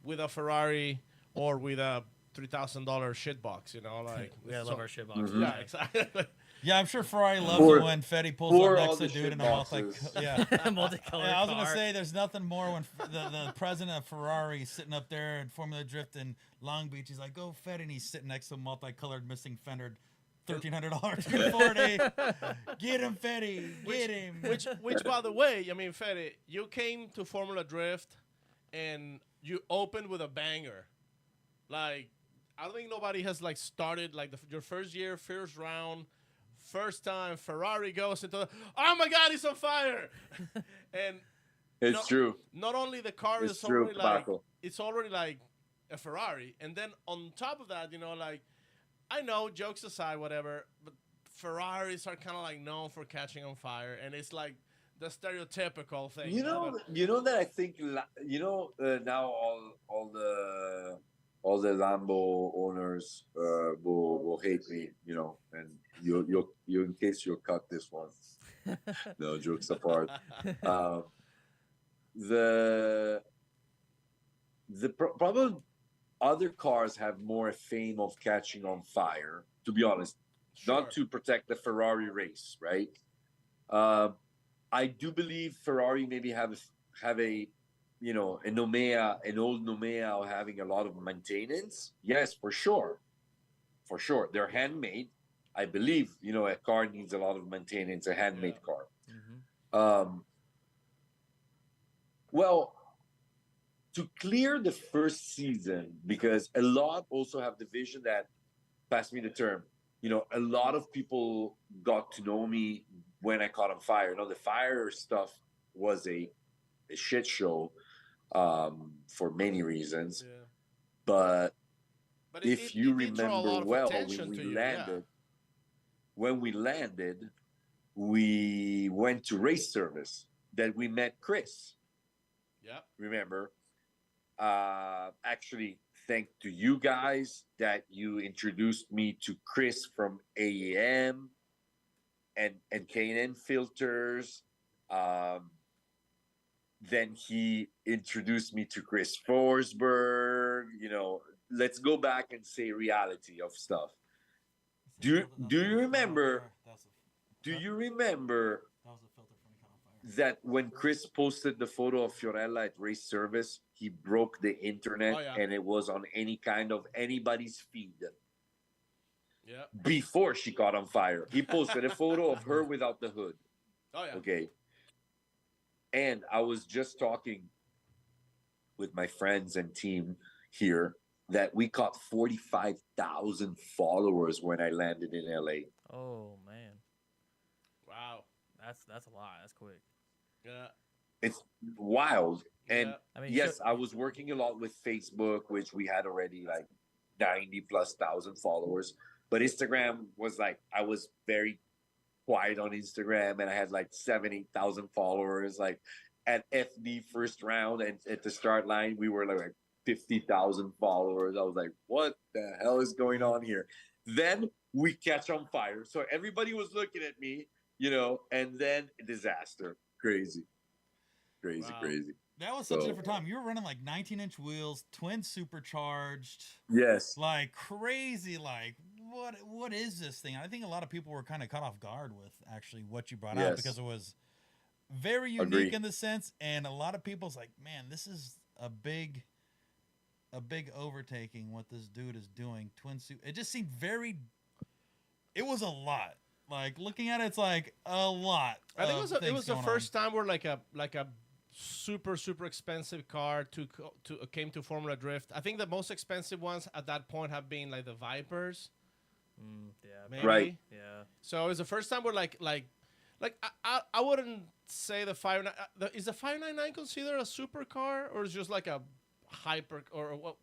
with a Ferrari or with a $3,000 shitbox. Like I love our shitbox. Mm-hmm. Yeah, exactly. Yeah, I'm sure Ferrari loves it when Fetty pulls up next to dude in a multicolored I was gonna car. say there's nothing more when the president of Ferrari sitting up there in Formula Drift in Long Beach. He's like, "Go Fetty," and he's sitting next to a multicolored missing fendered $1,300 Ford. Get him, Fetty. Get him. Which, by the way, I mean, Fetty, you came to Formula Drift and you opened with a banger. Like, I don't think nobody has started your first year, first round. First time Ferrari goes into oh my God, he's on fire. And it's true. Not only the car is already it's already like a Ferrari, and then on top of that, I know, jokes aside, whatever, but Ferraris are kind of known for catching on fire, and it's like the stereotypical thing. That I think now all the Lambo owners will hate me, and you in case you'll cut this one. No, jokes apart. The probably other cars have more fame of catching on fire, to be honest. Sure. Not to protect the Ferrari race, right? I do believe Ferrari maybe have a an old Nomea having a lot of maintenance. Yes, for sure. They're handmade. I believe, a car needs a lot of maintenance, a handmade car. Mm-hmm. Well, to clear the first season, because a lot also have the vision that, pass me the term, a lot of people got to know me when I caught on fire. The fire stuff was a shit show. For many reasons, but if you remember well, when we landed, we went to race service. That we met Chris. Yeah, remember? Actually, thank to you guys that you introduced me to Chris from AiSam and K&N Filters. Then he introduced me to Chris Forsberg. Let's go back and say reality of stuff. Do you remember? Do you remember that when Chris posted the photo of Fiorella at race service, he broke the internet Oh, yeah. and it was on any kind of anybody's feed Yeah. before she caught on fire. He posted a photo of her without the hood. Oh yeah. Okay. And I was just talking with my friends and team here that we caught 45,000 followers when I landed in LA. Oh man, Wow. that's a lot. That's quick. Yeah. It's wild. And Yeah. I mean, yes, I was working a lot with Facebook, which we had already like 90 plus thousand followers. But Instagram was like, I was very quiet on Instagram and I had like 8,000 followers. Like at FD first round and at the start line, we were like 50,000 followers. I was like, what the hell is going on here? Then we catch on fire. So everybody was looking at me, and then disaster. Crazy. Wow. Crazy. That was such a So- different time. You were running like 19-inch wheels, twin supercharged, Yes. like crazy. Like what is this thing? I think a lot of people were kind of caught off guard with actually what you brought out Yes. because it was very unique Agree. in the sense, and a lot of people's like, man, this is a big overtaking. What this dude is doing, twin suit. It just seemed very. It was a lot. Like looking at it, it's like a lot. I think it was the going first time where like a super expensive car came to Formula Drift. I think the most expensive ones at that point have been like the Vipers, Yeah. maybe. Right. Yeah. So it was the first time where like I wouldn't say the 599 is the 599 considered a supercar or is just like a hyper or what?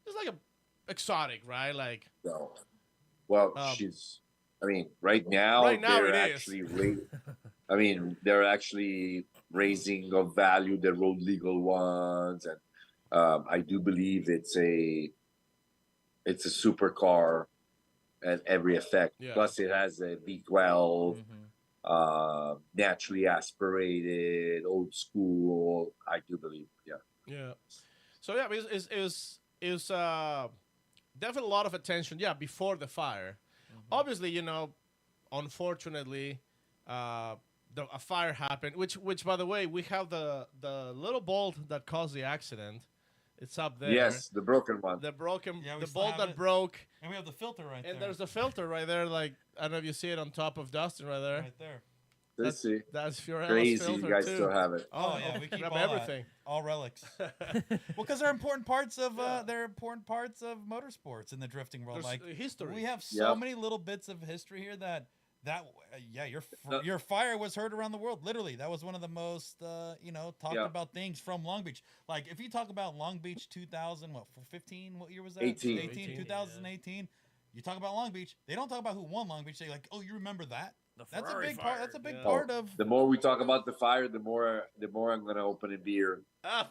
It's like a exotic, right? Like No. Well, Um, right now Right now they're it is. actually they're actually raising of value the road legal ones, and I do believe it's a supercar at every effect. Yeah. Plus, it has a V12, Mm-hmm. naturally aspirated, old school. I do believe, yeah. yeah. So yeah, it was definitely a lot of attention. Yeah, before the fire. Obviously, unfortunately, a fire happened. Which, by the way, we have the little bolt that caused the accident. It's up there. Yes, the broken one. The broken, Yeah, we the still bolt have that it. broke, And we have the filter right there. and there's the filter right there. Like I don't know if you see it on top of Dustin right there. right there. Let's see. That's Fiorella's Crazy, filter you guys too. still have it. Oh, yeah, we keep grab all everything. All relics. Well, because they're important parts of motorsports in the drifting world. There's Like history. we have so Yep. many little bits of history here that your No. your fire was heard around the world. Literally, that was one of the most talked Yeah. about things from Long Beach. Like if you talk about Long Beach 2000, 15? What year was that? 18. 2018. You talk about Long Beach. They don't talk about who won Long Beach. They like, oh, you remember that? The That's a Ferrari big part. fire. That's a big Yeah. part of. The more we talk about the fire, the more I'm gonna open a beer.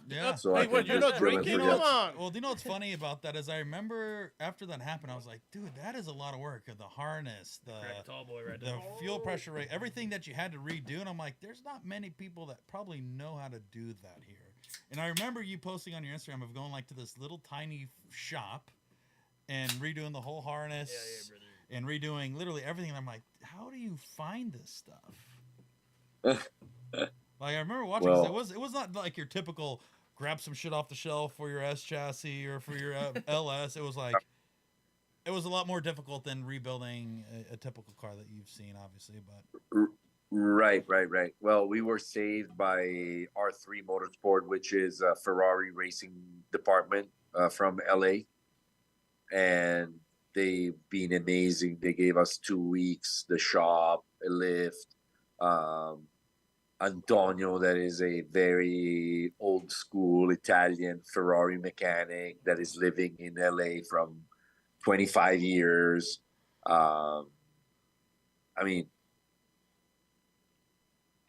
Yeah. So I Hey, can what, you're just not chill and drinking? forget. Come on. Well, do you know what's funny about that is I remember after that happened, I was like, dude, that is a lot of work. The harness, Crack tall boy right the there. fuel pressure rate, everything that you had to redo. And I'm like, there's not many people that probably know how to do that here. And I remember you posting on your Instagram of going like to this little tiny shop and redoing the whole harness Yeah, brother. and redoing literally everything. And I'm like, how do you find this stuff? Like I remember watching, 'cause Well- it was not like your typical grab some shit off the shelf for your S chassis or for your LS. It was like it was a lot more difficult than rebuilding a typical car that you've seen, obviously. But Right. Well, we were saved by R3 Motorsport, which is a Ferrari racing department from LA, and they've been amazing. They gave us 2 weeks, the shop, a lift. Antonio, that is a very old school Italian Ferrari mechanic that is living in LA from 25 years.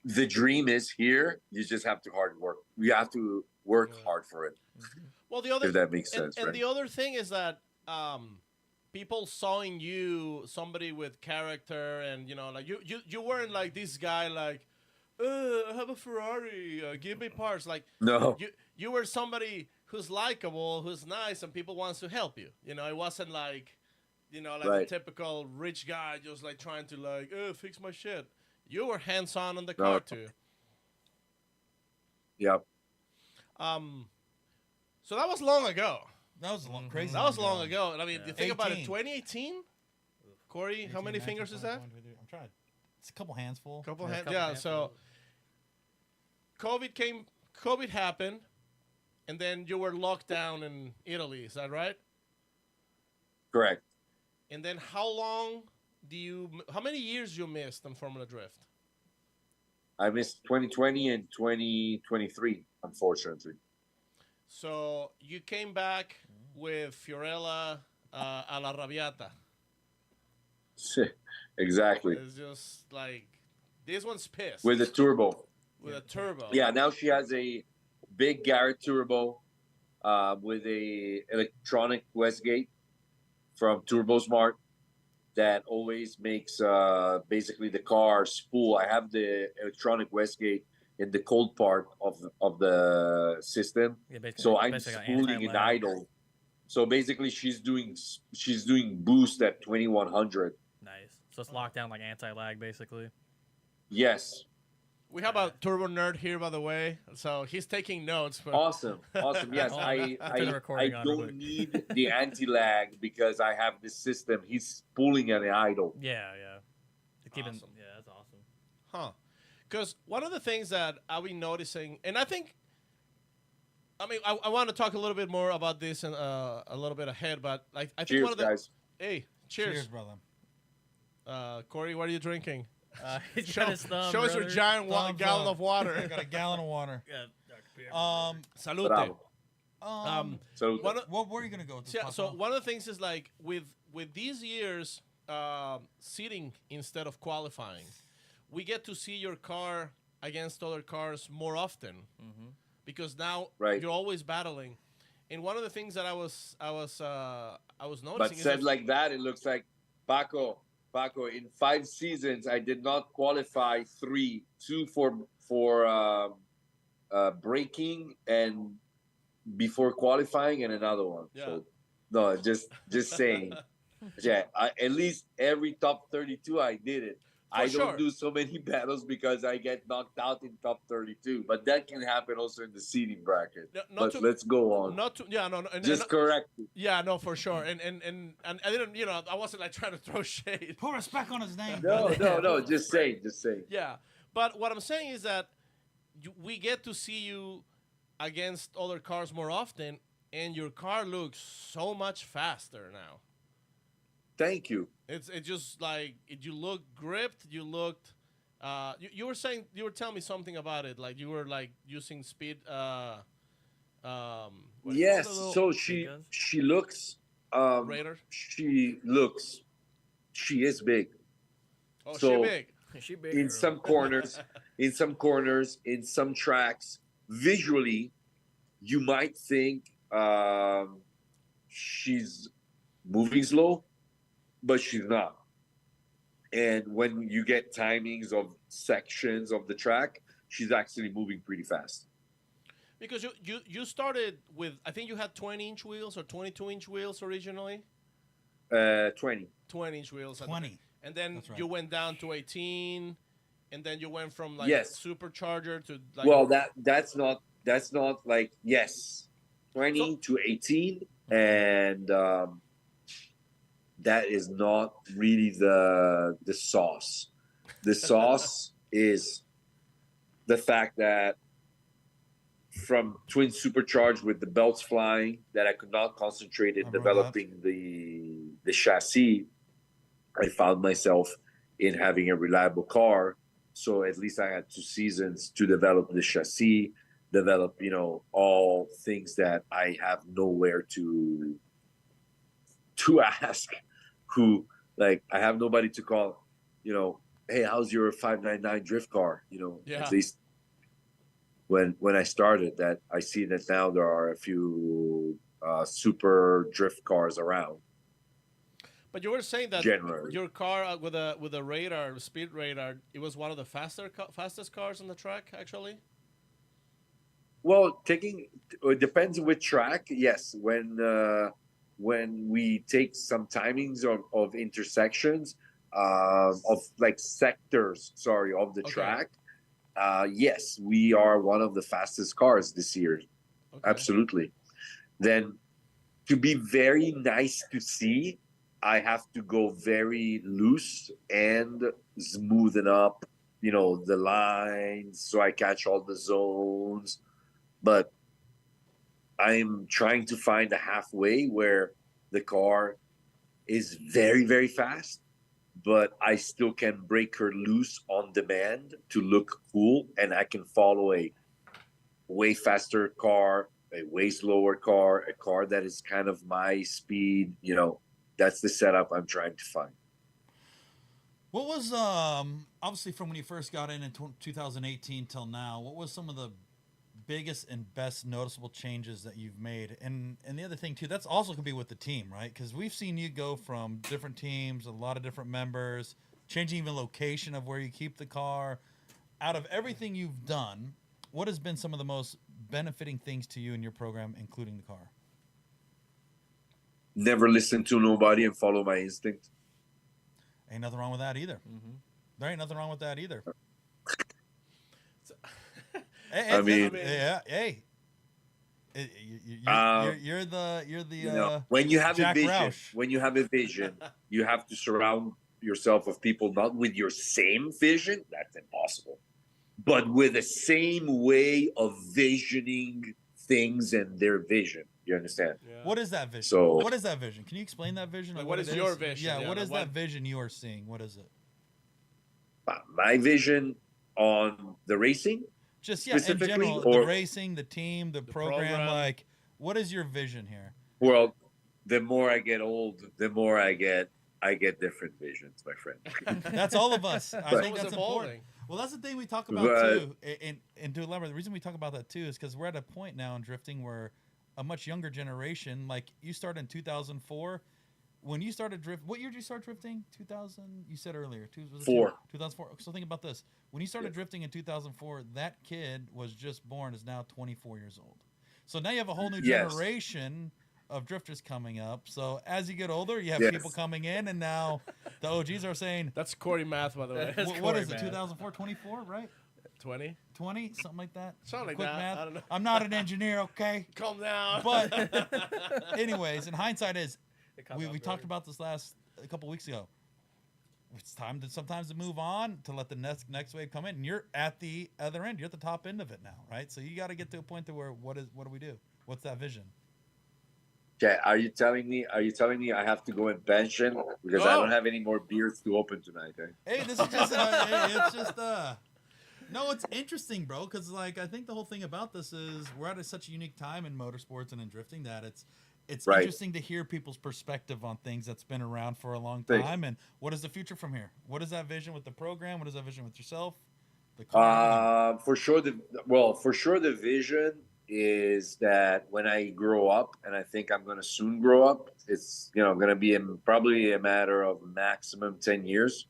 The dream is here. You just have to hard work. You have to work hard for it. Well, the other If that makes sense, and right? the other thing is that people saw in you somebody with character, and like you weren't like this guy like, I have a Ferrari, give me parts. Like No. you were somebody who's likable, who's nice, and people wants to help you. It wasn't like Right. the typical rich guy just like trying to like fix my shit. You were hands on the car too. Yep. So that was long ago. That was long, crazy. That was long ago. And I mean, Yeah. you think about it, 18. 2018? Corey, how 18, many 19, fingers is 20, that? 21, 22. I'm trying. It's a couple handsful. Couple Yeah, hands. couple Yeah. hands, So COVID happened, and then you were locked down in Italy. Is that right? Correct. And then how many years you missed on Formula Drift? I missed 2020 and 2023, unfortunately. So you came back with Fiorella a la Rabiata. Exactly. It's just like, this one's pissed. With a turbo. With a turbo. Yeah, now she has a big Garrett turbo with a electronic Westgate from Turbo Smart that always makes basically the car spool. I have the electronic Westgate in the cold part of the system, Yeah, basically, so I'm basically like spooling in anti-lag. idle. So basically, she's doing boost at 2100. Nice. So it's locked down like anti-lag, basically. Yes, We have a turbo nerd here, by the way, so he's taking notes. But awesome. Yes, Oh, I turn the recording on real don't quick. need the anti-lag because I have this system. He's spooling at the idle. Yeah, yeah. To keep Awesome. yeah, that's awesome. Huh. Because one of the things that I've been noticing, and I think, I mean, I want to talk a little bit more about this and a little bit ahead, but like I think Cheers, one of the guys. hey, Cheers, cheers, brother. Corey, what are you drinking? He's Show, got his thumb, show us your brother. giant Thumbs gallon up. of water. I got a gallon of water. Yeah, Dr. Beer. Salute. Bravo. Um, So One of- what were you gonna go with? Yeah, so one of the things is like with these years seating instead of qualifying, we get to see your car against other cars more often because now Right. you're always battling. And one of the things that I was noticing But is said that- like that, it looks like Paco, in 5 seasons, I did not qualify 3, 2 for braking and before qualifying, and another one. Yeah. So, no, just saying. Yeah, at least every top 32, I did it. I sure. don't do so many battles because I get knocked out in top 32, but that can happen also in the seeding bracket. No, not But to- let's go on. not to, yeah, no, and, Just and, correct me. yeah, no, for sure. And I didn't, I wasn't like trying to throw shade. Put respect on his name. No, brother. no, just say. Yeah, but what I'm saying is that we get to see you against other cars more often, and your car looks so much faster now. Thank you. It's just like you look gripped. You looked. You were saying, you were telling me something about it. Like you were like using speed. What do you Yes, call the little so guns? she looks Raider. she is big. Oh, so- she big. She big In girl. some corners, in some tracks, visually, you might think she's moving slow, but she's not. And when you get timings of sections of the track, she's actually moving pretty fast. Because you started with, I think you had 20-inch wheels or 22-inch wheels originally. 20. 20-inch wheels. 20. And then That's right. you went down to 18, and then you went from like Yes. supercharger to like. Well, that's not like, yes, 20 to 18, and that is not really the sauce. The sauce is the fact that from twin supercharged with the belts flying, that I could not concentrate in I remember developing the chassis. I found myself in having a reliable car. So at least I had 2 seasons to develop the chassis, develop, all things that I have nowhere to ask. Who, like, I have nobody to call, hey, how's your 599 drift car? Yeah. At least when I started that, I see that now there are a few super drift cars around. But you were saying that Generally. your car with a radar, speed radar, it was one of the fastest cars on the track, actually. Well, it depends which track. Yes, when we take some timings of intersections, of like sectors, of the Okay. track, Yes, we are one of the fastest cars this year. Okay. Absolutely. Then, to be very nice to see, I have to go very loose and smoothen up, the lines so I catch all the zones. But I'm trying to find a halfway where the car is very, very fast, but I still can break her loose on demand to look cool, and I can follow a way faster car, a way slower car, a car that is kind of my speed. That's the setup I'm trying to find. What was obviously from when you first got in 2018 till now? What was some of the biggest and best noticeable changes that you've made? And the other thing too, that's also could be with the team, right? Because we've seen you go from different teams, a lot of different members, changing even location of where you keep the car. Out of everything you've done, what has been some of the most benefiting things to you in your program, including the car? Never listen to nobody and follow my instinct. Ain't nothing wrong with that either. Mm-hmm. There ain't nothing wrong with that either. I mean, yeah, hey. You're the when you have Jack a vision, Roush. you have to surround yourself of people not with your same vision. That's impossible, but with the same way of visioning things and their vision. You understand? Yeah. What is that vision? So- what is that vision? Can you explain that vision? Like, of what it is your vision? Yeah, Yeah, what like is what- that vision you are seeing? What is it? My vision on the racing. Just in Specifically, general, or- the racing, the team, the program. Like, what is your vision here? Well, the more I get old, the more I get different visions, my friend. That's all of us. I But- think It's that's evolving. important. Well, that's the thing we talk about But- too. And to elaborate, the reason we talk about that too is because we're at a point now in drifting where a much younger generation, like you started in 2004. When you started what year did you start drifting? 2000. You said earlier. Was it 4. 2004. So think about this. When you started drifting in 2004, that kid was just born, is now 24 years old. So now you have a whole new Yes. generation of drifters coming up. So as you get older, you have Yes. people coming in, and now the OGs are saying, That's Corey math, by the way. what is it, 2004, 24, right? 20? 20, something like that? Something like Quick that. math. I don't know. I'm not an engineer, okay? Calm down. But anyways, in hindsight is, we talked about this a couple weeks ago. It's time to sometimes to move on, to let the next wave come in, and you're at the other end. You're at the top end of it now, right? So you got to get to a point to where what do we do? What's that vision? Okay, are you telling me I have to go in pension because I No. don't have any more beers to open tonight? Eh? Hey, this is just it's just no, it's interesting, bro, because like I think the whole thing about this is we're at such a unique time in motorsports and in drifting that it's Right. interesting to hear people's perspective on things that's been around for a long Thanks. time. And what is the future from here? What is that vision with the program? What is that vision with yourself? The car? For sure the vision is that when I grow up, and I think I'm going to soon grow up, it's going to be probably a matter of maximum 10 years.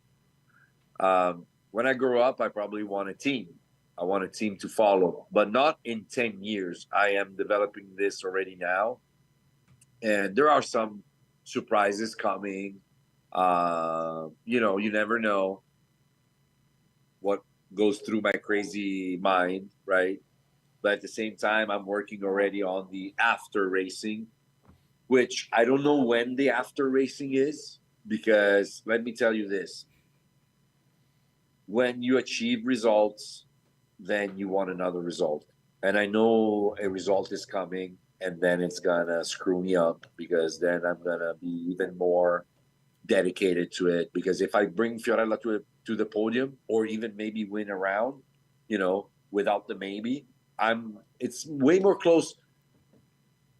When I grow up, I probably want a team. I want a team to follow, but not in 10 years. I am developing this already now, and there are some surprises coming. You never know what goes through my crazy mind, right? But at the same time, I'm working already on the after racing, which I don't know when the after racing is, because let me tell you this. When you achieve results, then you want another result. And I know a result is coming, and then it's gonna screw me up, because then I'm gonna be even more dedicated to it. Because if I bring Fiorella to the podium, or even maybe win a round, without the maybe, it's way more close.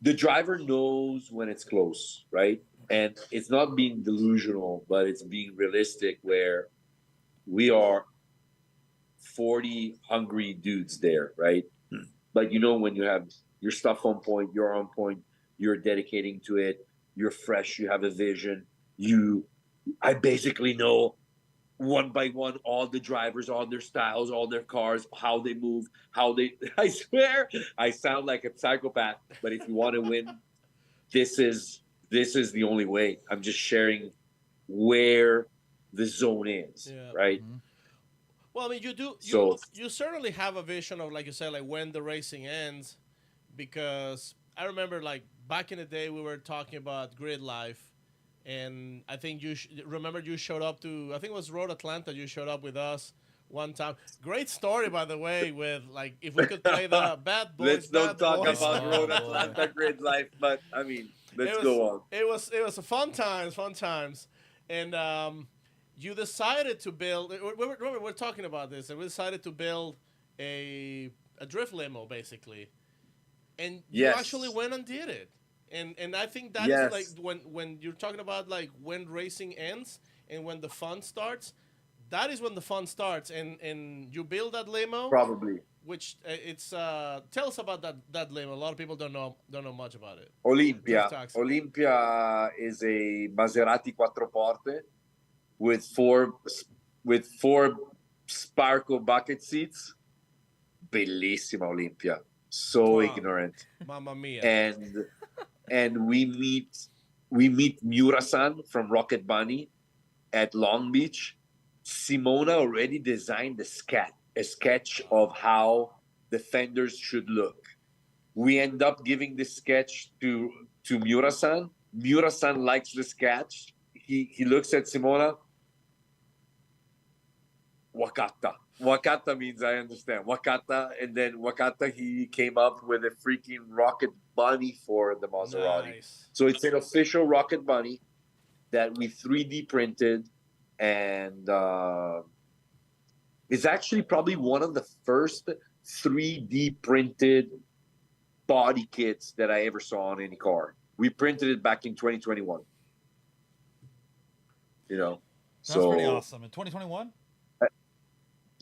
The driver knows when it's close, right? And it's not being delusional, but it's being realistic, where we are 40 hungry dudes there, right? But when you have your stuff on point, you're on point, you're dedicating to it, you're fresh, you have a vision, I basically know one by one all the drivers, all their styles, all their cars, how they move, I swear I sound like a psychopath, but if you want to win, this is the only way. I'm just sharing where the zone is, Yeah. right? Well, I mean, you do. So You certainly have a vision of, like you said, like when the racing ends, because I remember like back in the day we were talking about grid life, and I think you remember you showed up to, I think it was Road Atlanta. You showed up with us one time. Great story, by the way. With like if we could play the Bad Boys. let's not Bad talk Boys. about Oh, Road boy. Atlanta grid life, but I mean, let's it was, go on. It was a fun times, and you decided to build. We're talking about this, and we decided to build a drift limo, basically, and you Yes. actually went and did it. And I think that is Yes. like when you're talking about like when racing ends and when the fun starts. That is when the fun starts, and you build that limo. Probably. Which it's tell us about that limo. A lot of people don't know much about it. Olympia. Drift taxi. Olympia is a Maserati Quattroporte with four Sparco bucket seats. Bellissima Olympia. So Wow. ignorant. Mamma mia. And we meet Mura-san from Rocket Bunny at Long Beach. Simona already designed a sketch of how the fenders should look. We end up giving the sketch to Mura-san. Mura-san likes the sketch. He looks at Simona. Wakata. Wakata means I understand. Wakata, and then Wakata, he came up with a freaking Rocket Bunny for the Maserati. Nice. So it's an official Rocket Bunny that we 3D printed, and it's actually probably one of the first 3D printed body kits that I ever saw on any car. We printed it back in 2021. You know, That's pretty awesome. In 2021?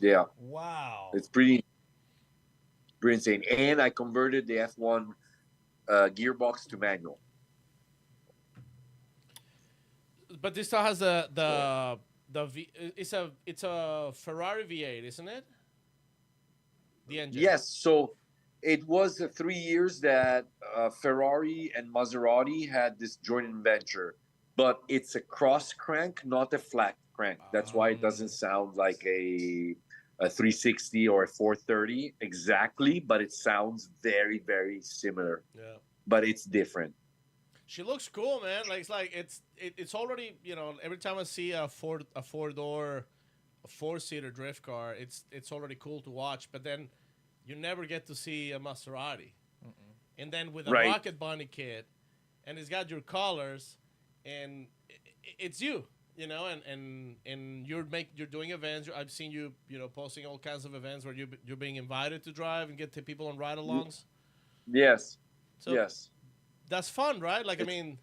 Yeah, Wow. it's pretty insane. And I converted the F1 gearbox to manual. But this still has the it's a Ferrari V8, isn't it? The engine. Yes, so it was 3 years that Ferrari and Maserati had this joint venture, but it's a cross crank, not a flat crank. That's why it doesn't sound like a 360 or a 430 exactly, but it sounds very, very similar. Yeah. But it's different. She looks cool, man. Like it's already, every time I see a four-door, a four-seater drift car, it's already cool to watch. But then you never get to see a Maserati. And then with a Right. Rocket Bunny kit, and it's got your colors, and it's you, and you're doing events. I've seen you, posting all kinds of events where you're being invited to drive and get the people on ride-alongs. Yes. So yes. that's fun, right? Like, I mean,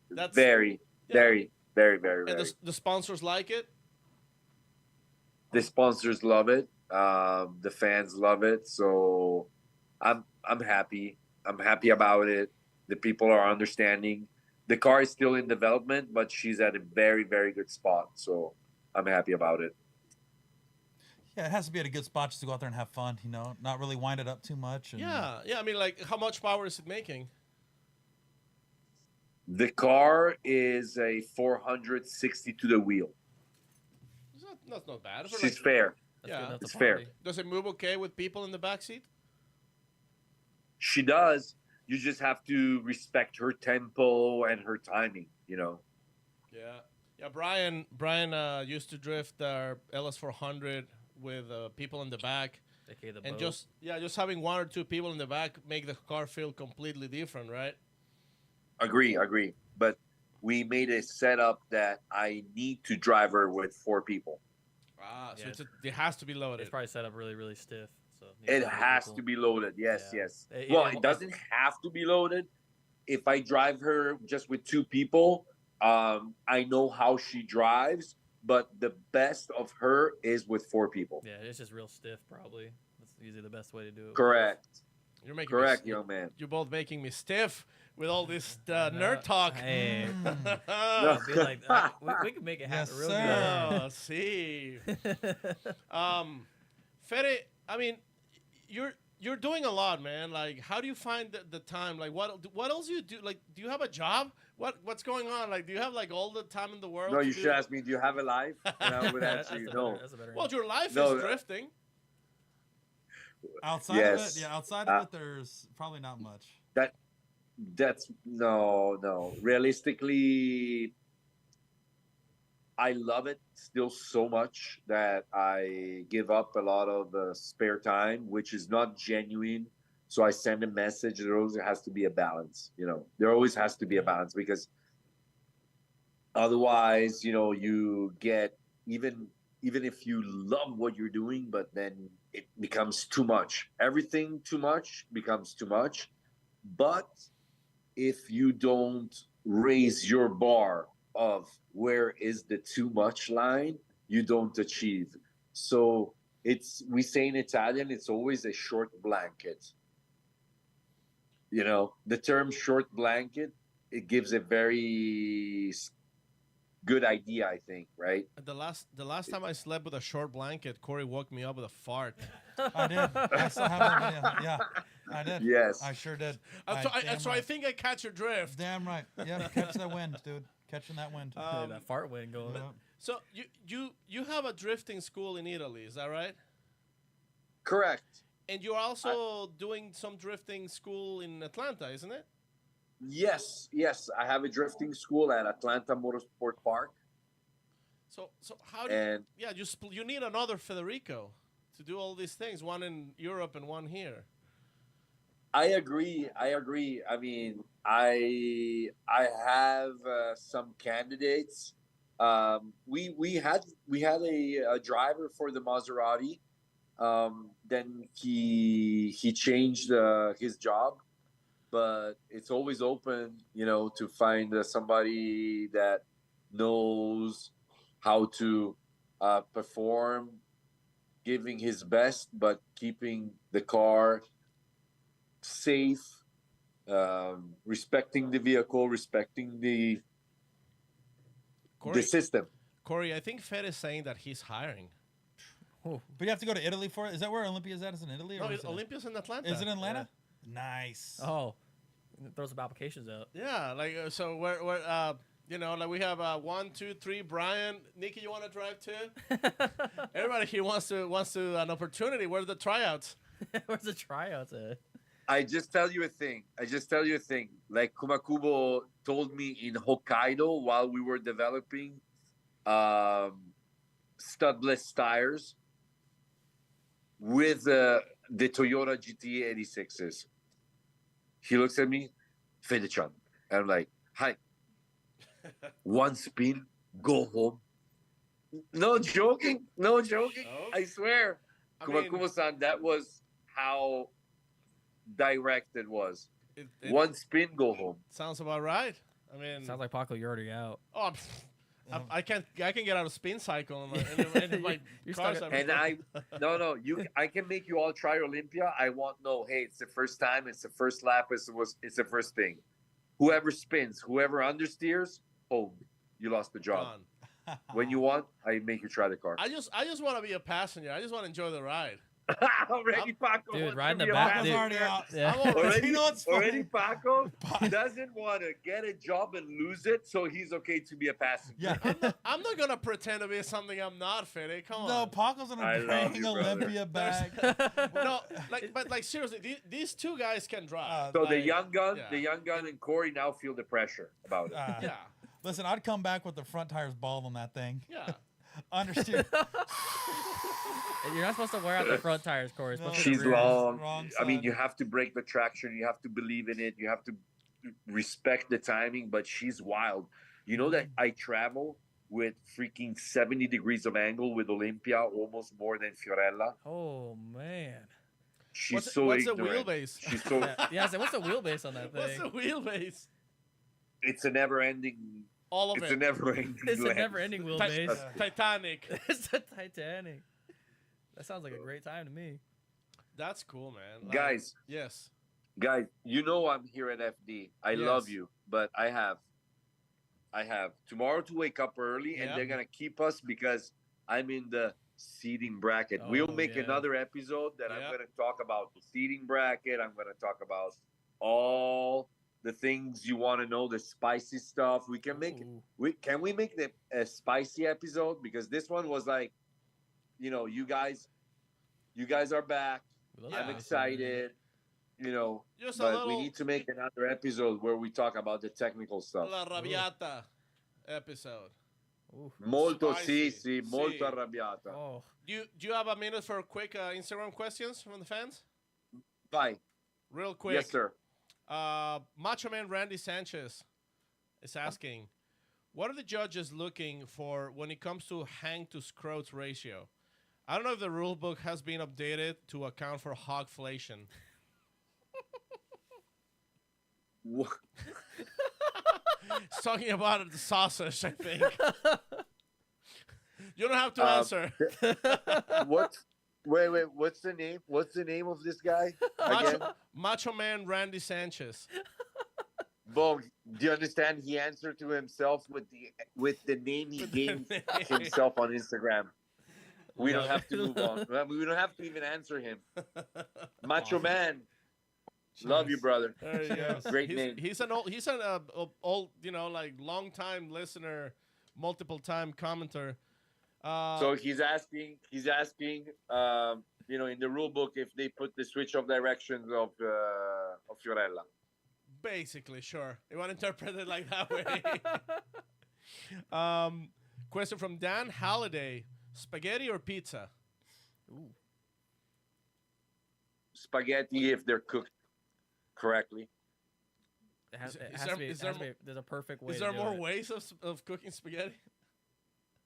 that's Very, yeah. very, very, very, And very. the sponsors like it. The sponsors love it. The fans love it. So I'm happy. I'm happy about it. The people are understanding. The car is still in development, but she's at a very, very good spot. So I'm happy about it. Yeah, it has to be at a good spot just to go out there and have fun, not really wind it up too much. And Yeah. I mean, like, how much power is it making? The car is a 460 to the wheel. That's not bad. For, She's like, fair. That's Yeah. good enough to It's fair. party. does it move okay with people in the back seat? She does. You just have to respect her tempo and her timing, Yeah. Yeah. Brian used to drift our LS400 with people in the back, AKA the and boat. just having one or two people in the back make the car feel completely different, right? Agree. But we made a setup that I need to drive her with 4 people. So Yeah. it has to be loaded. It's probably set up really, really stiff. So It has to be loaded. Yes, Yeah. yes. It- Well, it- it doesn't have to be loaded. If I drive her just with 2 people, I know how she drives, but the best of her is with 4 people. Yeah, it's just real stiff. Probably that's usually the best way to do it. Correct. You're making Correct, me, young man. You're both making me stiff with all this nerd talk. Hey, No. I feel like we can make it Yes, happen real sir. Oh, see. good. Fede, I mean, you're doing a lot, man. Like, how do you find the time? Like, what else you do? Like, do you have a job? What's going on? Like, do you have like all the time in the world? No, to you do- should ask me, do you have a life? And I would That's answer a you, better, no. that's a better Well, answer. your life No, is drifting. Outside Yes. of it, outside of it, there's probably not much. That's no. Realistically, I love it still so much that I give up a lot of spare time, which is not genuine. So I send a message. There always has to be a balance. There always has to be a balance, because otherwise, you get even if you love what you're doing, but then it becomes too much. Everything too much becomes too much. But if you don't raise your bar of where is the too much line, you don't achieve. So we say in Italian, it's always a short blanket. The term short blanket, it gives a very good idea, I think, right? The last time I slept with a short blanket, Corey woke me up with a fart. I did. I still have that video. Yeah, I did. Yes. I sure did. So I think I catch your drift. Damn right. Yeah, catch that wind, dude. Catching that wind. That fart wind going. Yeah. So you have a drifting school in Italy, is that right? Correct. And you're also doing some drifting school in Atlanta, isn't it? Yes. I have a drifting school at Atlanta Motorsport Park. So how do you, And you need another Federico to do all these things, one in Europe and one here. I agree. I mean, I have some candidates. We had a driver for the Maserati. Then he changed his job, but it's always open, to find somebody that knows how to perform, giving his best, but keeping the car safe, respecting the vehicle, respecting the system. Corey, I think Fed is saying that he's hiring. But you have to go to Italy for it. Is that where Olympia's at? Is it in Italy? No, Or is it Olympia's in Atlanta. Is it in Atlanta? Nice. Oh, throw some applications out. Yeah, like so we're like we have 1, 2, 3. Brian, Nikki, you want to drive too? Everybody here wants to an opportunity. Where's the tryouts? Where's the tryouts at? I just tell you a thing. Like Kumakubo told me in Hokkaido while we were developing studless tires with the Toyota GT 86s. He looks at me, Fede-chan. And I'm like, hi. One spin, go home. No joking. Oh. I swear. I mean, Kumakubo-san, that was how direct it was. it One spin, go home. sounds about right. I mean, Sounds like Paco, you're already out. oh, I can get out of spin cycle and my You're cars stuck are- And I can make you all try Olympia. I want hey, it's the first time, it's the first lap, it's the first thing. Whoever spins, whoever understeers, home. You lost the job. Gone. When you want, I make you try the car. I just want to be a passenger. I just want to enjoy the ride. Already Paco Dude, wants right in to the be a back, Paco's dude. already out. Yeah. I'm already, Already, you know what's funny? already Paco doesn't want to get a job and lose it, so he's okay to be a passenger. Yeah. I'm not gonna pretend to be something I'm not, Fede. Come No, on. Paco's I gonna love bring you, brother. Olympia back. No, but seriously, these two guys can drive. So the Like, young gun, yeah. and Corey now feel the pressure about it. Yeah, Listen, I'd come back with the front tires bald on that thing. yeah. Understeer. You're not supposed to wear out the front tires, Corey. No. Especially She's the rear. long. Wrong I mean, side. you have to break the traction. You have to believe in it. You have to respect the timing. But she's wild. You know that I travel with freaking 70 degrees of angle with Olympia, almost more than Fiorella. Oh man. She's What's so the ignorant. wheelbase? She's so. Yeah, so what's the wheelbase on that thing? What's the wheelbase? It's a never-ending. All of It's it. a never-ending. It's a length. never-ending Ti- wheelbase. Titanic. It's the Titanic. That sounds like a great time to me. That's cool, man. Like, Guys, Yes. you know I'm here at FD. I Yes. love you, but I have tomorrow to wake up early, and Yeah. they're gonna keep us because I'm in the seating bracket. Oh, We'll make yeah. another episode that I'm Yep. going to talk about the seating bracket. I'm going to talk about all the things you want to know, the spicy stuff. We can make Ooh. can we make a spicy episode, because this one was like, you know, you guys are back. We love I'm spicy, excited. You know, Just a but little we need to make another episode where we talk about the technical stuff. La Rabiata episode. man. Ooh. Molto Spicy. sì, molto Sì. arrabbiata. Oh. Do you have a minute for quick Instagram questions from the fans? Vai. Real quick. Yes, sir. Macho Man Randy Sanchez is asking, what are the judges looking for when it comes to hang to scrotes ratio? I don't know if the rule book has been updated to account for hogflation. Wha- It's talking about the sausage, I think. You don't have to answer. What? Wait. What's the name? What's the name of this guy again? Macho Man Randy Sanchez. Bo, do you understand? He answered to himself with the name he gave himself on Instagram. We don't have to move on. We don't have to even answer him. Macho Man, love you, brother. There you go. Great name. He's an old, you know, like long time listener, multiple time commenter. So he's asking, you know, in the rule book if they put the switch of directions of Fiorella. Basically, sure. You want to interpret it like that way. Question from Dan Halliday: spaghetti or pizza? Ooh. Spaghetti if they're cooked correctly. It has, Is- it is has there- to be. is It there has to be there's a perfect way. Is to there do more it. ways of cooking spaghetti?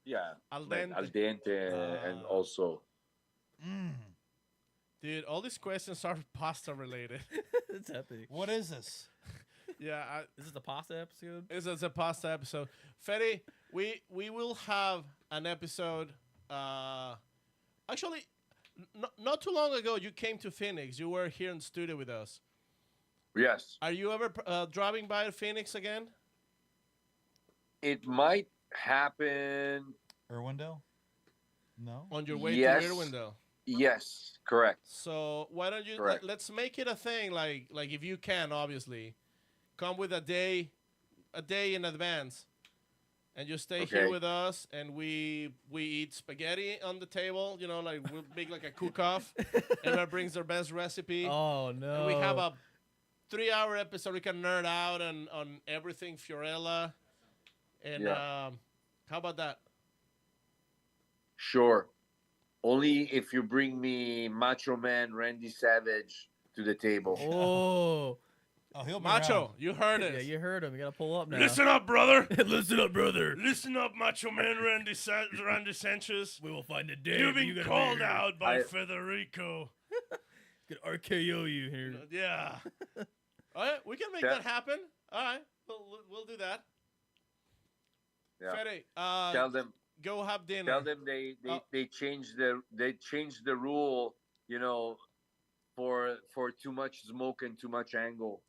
Yeah. Al Like dente. al dente and also. Dude, all these questions are pasta related. It's epic. What is this? Yeah, Is this the pasta episode? this is a pasta episode. Fede, we will have an episode. Actually, not too long ago, you came to Phoenix. You were here in studio with us. Yes. Are you ever driving by Phoenix again? It might happen. Irwindale? No. On your way Yes. to Irwindale? Yes, correct. So why don't you Correct. let's make it a thing, like if you can, obviously, come with a day in advance, and you stay here Okay. with us, and we eat spaghetti on the table. You know, like we'll make like a cook-off. Everyone brings their best recipe, Oh no. and we have a 3-hour episode. We can nerd out on everything Fiorella, and Yeah. how about that? Sure. Only if you bring me Macho Man Randy Savage to the table. Oh. Oh, he'll be Macho, around. you heard Yeah, it. you heard him. You gotta pull up now. up, brother. Listen up, brother. Listen up, Macho Man Randy Sanchez. We will find a day. You've been called out by I- Federico. Could RKO you here. Yeah. All right, we can make Yeah. that happen. All right, we'll do that. Yeah. Fede, Tell them go have dinner. Tell them they Oh. changed the rule, you know, for too much smoke and too much angle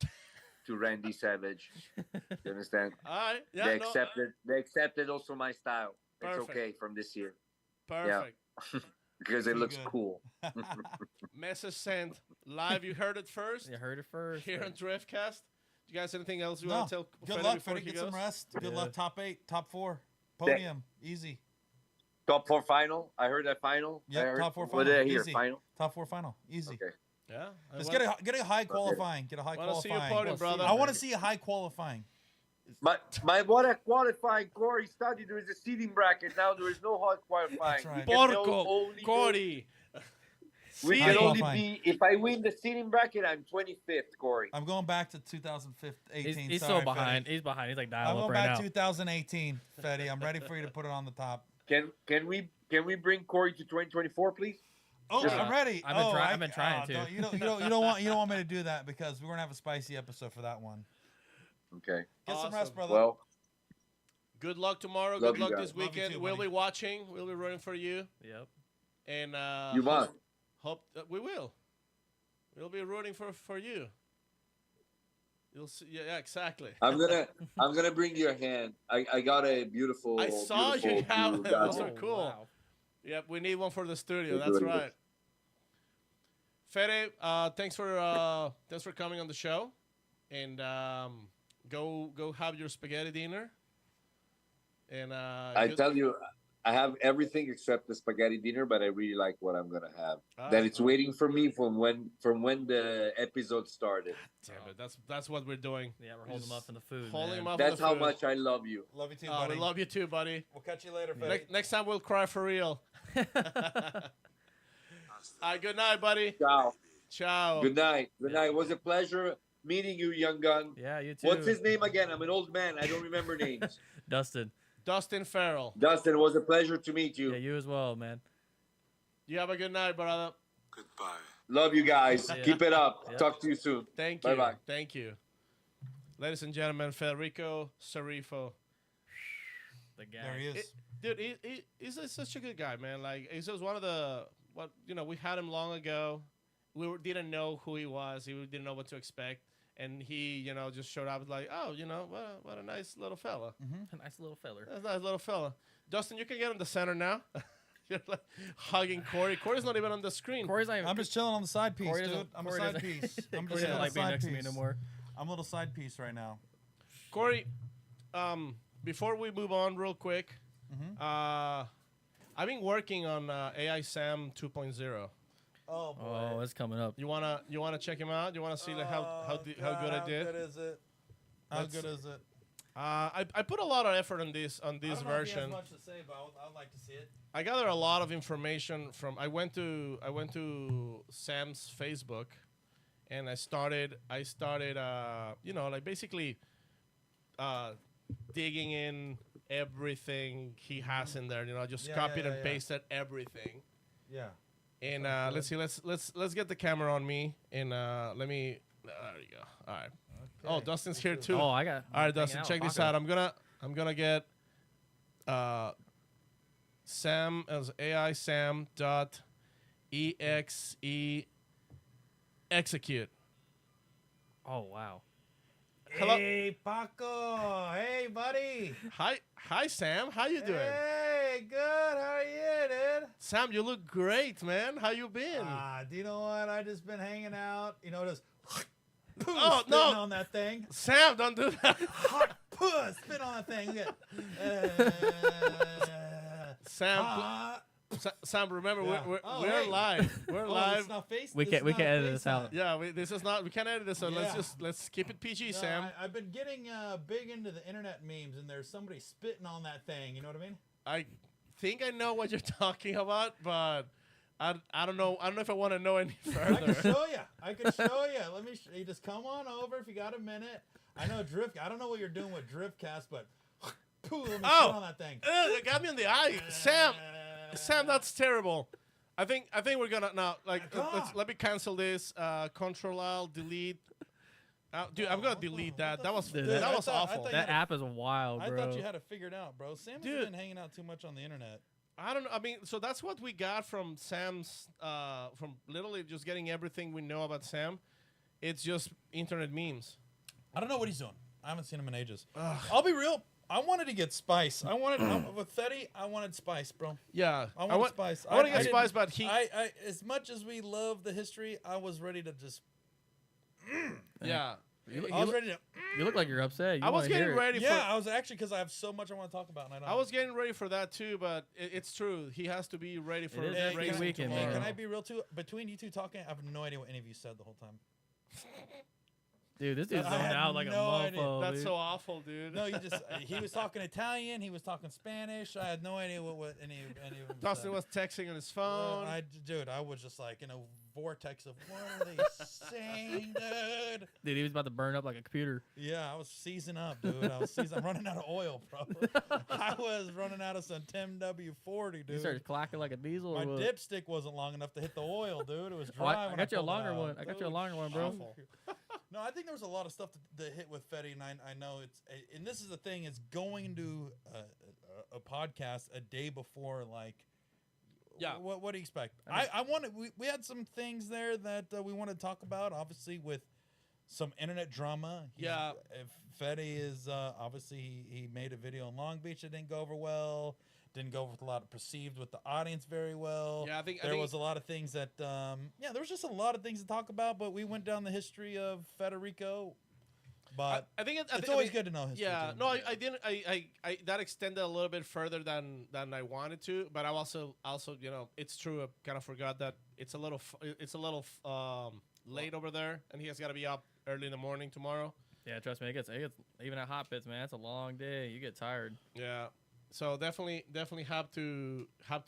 to Randy Savage. You understand? All right, yeah, they no, accepted also my style. It's Perfect. okay from this year perfect. because it Pretty looks good. cool. Message sent live. You heard it first You heard it first. here on Driftcast. You guys, anything else you No. want to tell Good Fede luck, before Fede. he Get some goes? rest. Good Yeah. luck. Top 8, top 4. Podium. Easy. Top 4 final. I heard that final. Yep, I heard, top 4 What did I final. hear? Easy. Final. Top 4 final. Easy. Okay. Yeah. Just get a high qualifying. Get a high Want to see your qualifying. podium, brother? I want to see a high qualifying. My what a qualifying Corey study. There is a seeding bracket now. There is no hard qualifying. That's right. We can Porco, only- Cody. We High can only qualifying. be if I win the seeding bracket. I'm 25th, Corey. I'm going back to 2018. He's Sorry, still behind. Fede. He's behind. He's like I'm dial up going right back now. 2018, Fede. I'm ready for you to put it on the top. Can we bring Corey to 2024, please? Oh, Yeah. I'm ready. I've been oh, I've been trying to. You don't want me to do that because we're gonna have a spicy episode for that one. Okay. Get some Awesome. rest, brother. Well, Good luck tomorrow. Love Good you luck guys. this Love you weekend. too, We'll buddy. be watching. We'll be rooting for you. Yep. And you must. hope we will. We'll be rooting for you. You'll see. Yeah, exactly. I'm gonna bring you a hand. I got a beautiful. I saw you beautiful have blue it. Those Gratzy. are cool. Wow. Yep, we need one for the studio. We're That's doing right. Fede, thanks for coming on the show, and go have your spaghetti dinner. And I tell you, I have everything except the spaghetti dinner, but I really like what I'm gonna have. That it's waiting for me from when the episode started. Damn it, that's what we're doing. Yeah, we're holding them up in the food. Holding man. them up. That's in the how food. much I love you. Love you too, Oh, buddy. we love you too, buddy. We'll catch you later, Fetty. Next time we'll cry for real. All right, good night, buddy. Ciao. Ciao. Good night. Good night. It was a pleasure meeting you, young gun. Yeah, you too. What's his name again? I'm an old man. I don't remember names. Dustin. Dustin Farrell. Dustin, it was a pleasure to meet you. Yeah, you as well, man. You have a good night, brother. Goodbye. Love you guys. Yeah. Keep it up. Yeah. Talk to you soon. Thank you. Bye-bye. Thank you. Ladies and gentlemen, Federico Sceriffo. The guy. There he is. Dude, he's such a good guy, man. Like, he's just one of the, we had him long ago. Didn't know who he was. We didn't know what to expect. And he, just showed up like, oh, what a nice little fella. A nice little feller. That's a nice little fella. Dustin, you can get in the center now. You're like hugging Corey. Corey's not even on the screen. Corey's not even. I'm just chilling on the side piece, Corey dude. doesn't- I'm a Corey side doesn't- piece. I'm Corey just doesn't a like being side next to me piece. no more. I'm a little side piece right now. Corey, before we move on real quick, I've been working on AiSam 2.0. Oh boy. Oh, it's coming up. You wanna check him out? You wanna see like how good I did? How good is it? How good is it? I put a lot of effort on this I don't know if he version. has much to say, but I'd like to see it. I gathered a lot of information from. I went to Sam's Facebook, and I started like basically digging in everything he has in there. Just Yeah, copied yeah, and yeah. pasted everything. Yeah. And Sounds good. let's get the camera on me, and let me. There you go. All right. Oh, Okay. Dustin's here too. Oh, I got. All right, Dustin, check this out. I'm gonna get Sam as AiSam dot exe execute. Oh wow. Hello. Hey, Paco. Hey, buddy. Hi, Sam. How you doing? Hey, good. How are you, dude? Sam, you look great, man. How you been? Do you know what? I just been hanging out. Just Oh, spitting no. on that thing. Sam, don't do that. Hot puss, spit on that thing. Look at- Sam, hot. Sam, remember Yeah. we're Oh, we're hey. live. We're Oh, live. it's not face. We this can't- is we not can't a edit this out. FaceTime. Yeah, this is not. We can't edit this, so Yeah. let's keep it PG, No, Sam. I've been getting big into the internet memes, and there's somebody spitting on that thing. You know what I mean? I think I know what you're talking about, but I don't know. I don't know if I want to know any I further. can show you. I can show you. Let me. You just come on over if you got a minute. I know I don't know what you're doing with Driftcast, but let me Oh. spit on that thing. It got me in the eye, Sam, that's terrible. I think we're gonna now. Like, God. let me cancel this. Control Alt delete. Dude, I'm gonna delete that. That was Dude, that I was thought- I awful. thought- That app is wild, I bro. thought you had it figured out, bro. Sam has Dude. been hanging out too much on the internet. I don't know. I mean, so that's what we got from Sam's. From literally just getting everything we know about Sam. It's just internet memes. I don't know what he's doing. I haven't seen him in ages. I'll be real. I wanted to get spice. With Fetty, I wanted spice, bro. Yeah, I wanted spice. I want to get didn't- Spice, but he. I as much as we love the history, I was ready to just. yeah. You, I was look, ready to. you look like you're upset. You I was wanna hear getting it. ready Yeah, for. I was actually because I have so much I want to talk about, and I don't. I was getting ready for that too, but it's true. He has to be ready for is Hey, Great can, weekend, I, hey, man. can I be real too? Between you two talking, I have no idea what any of you said the whole time. Dude, this dude's I zoned had out like no a idea. mofo. That's dude. so awful, dude. No, he was talking Italian, he was talking Spanish. I had no idea what any of them Dustin said. was texting on his phone. Dude, I was just like in a vortex of what are they saying, dude? Dude, he was about to burn up like a computer. Yeah, I was seizing up, dude. I'm running out of oil, bro. I was running out of some 10W40, He dude. started clacking like a diesel. My or what? dipstick wasn't long enough to hit the oil, dude. It was Oh, dry. I when got you a pulled it longer out. one. I got you a longer one, bro. Awful. No, I think there was a lot of stuff that hit with Fetty, and I know it's, and this is the thing, it's going to a podcast a day before, like, Yeah. What do you expect? I mean- I wanted, we had some things there that we want to talk about, obviously with some internet drama. Yeah. Fetty is obviously he made a video in Long Beach that didn't go over well. didn't go with a lot of perceived with the audience very well. Yeah, I think there was a lot of things that there was just a lot of things to talk about, but we went down the history of Federico. But I think it's always good to know history. Yeah, too. no, I didn't. I that extended a little bit further than I wanted to, but I also it's true. I kind of forgot that it's a little late over there, and he has got to be up early in the morning tomorrow. Yeah, trust me, it gets even at hot pits, man. It's a long day. You get tired. Yeah. So definitely have to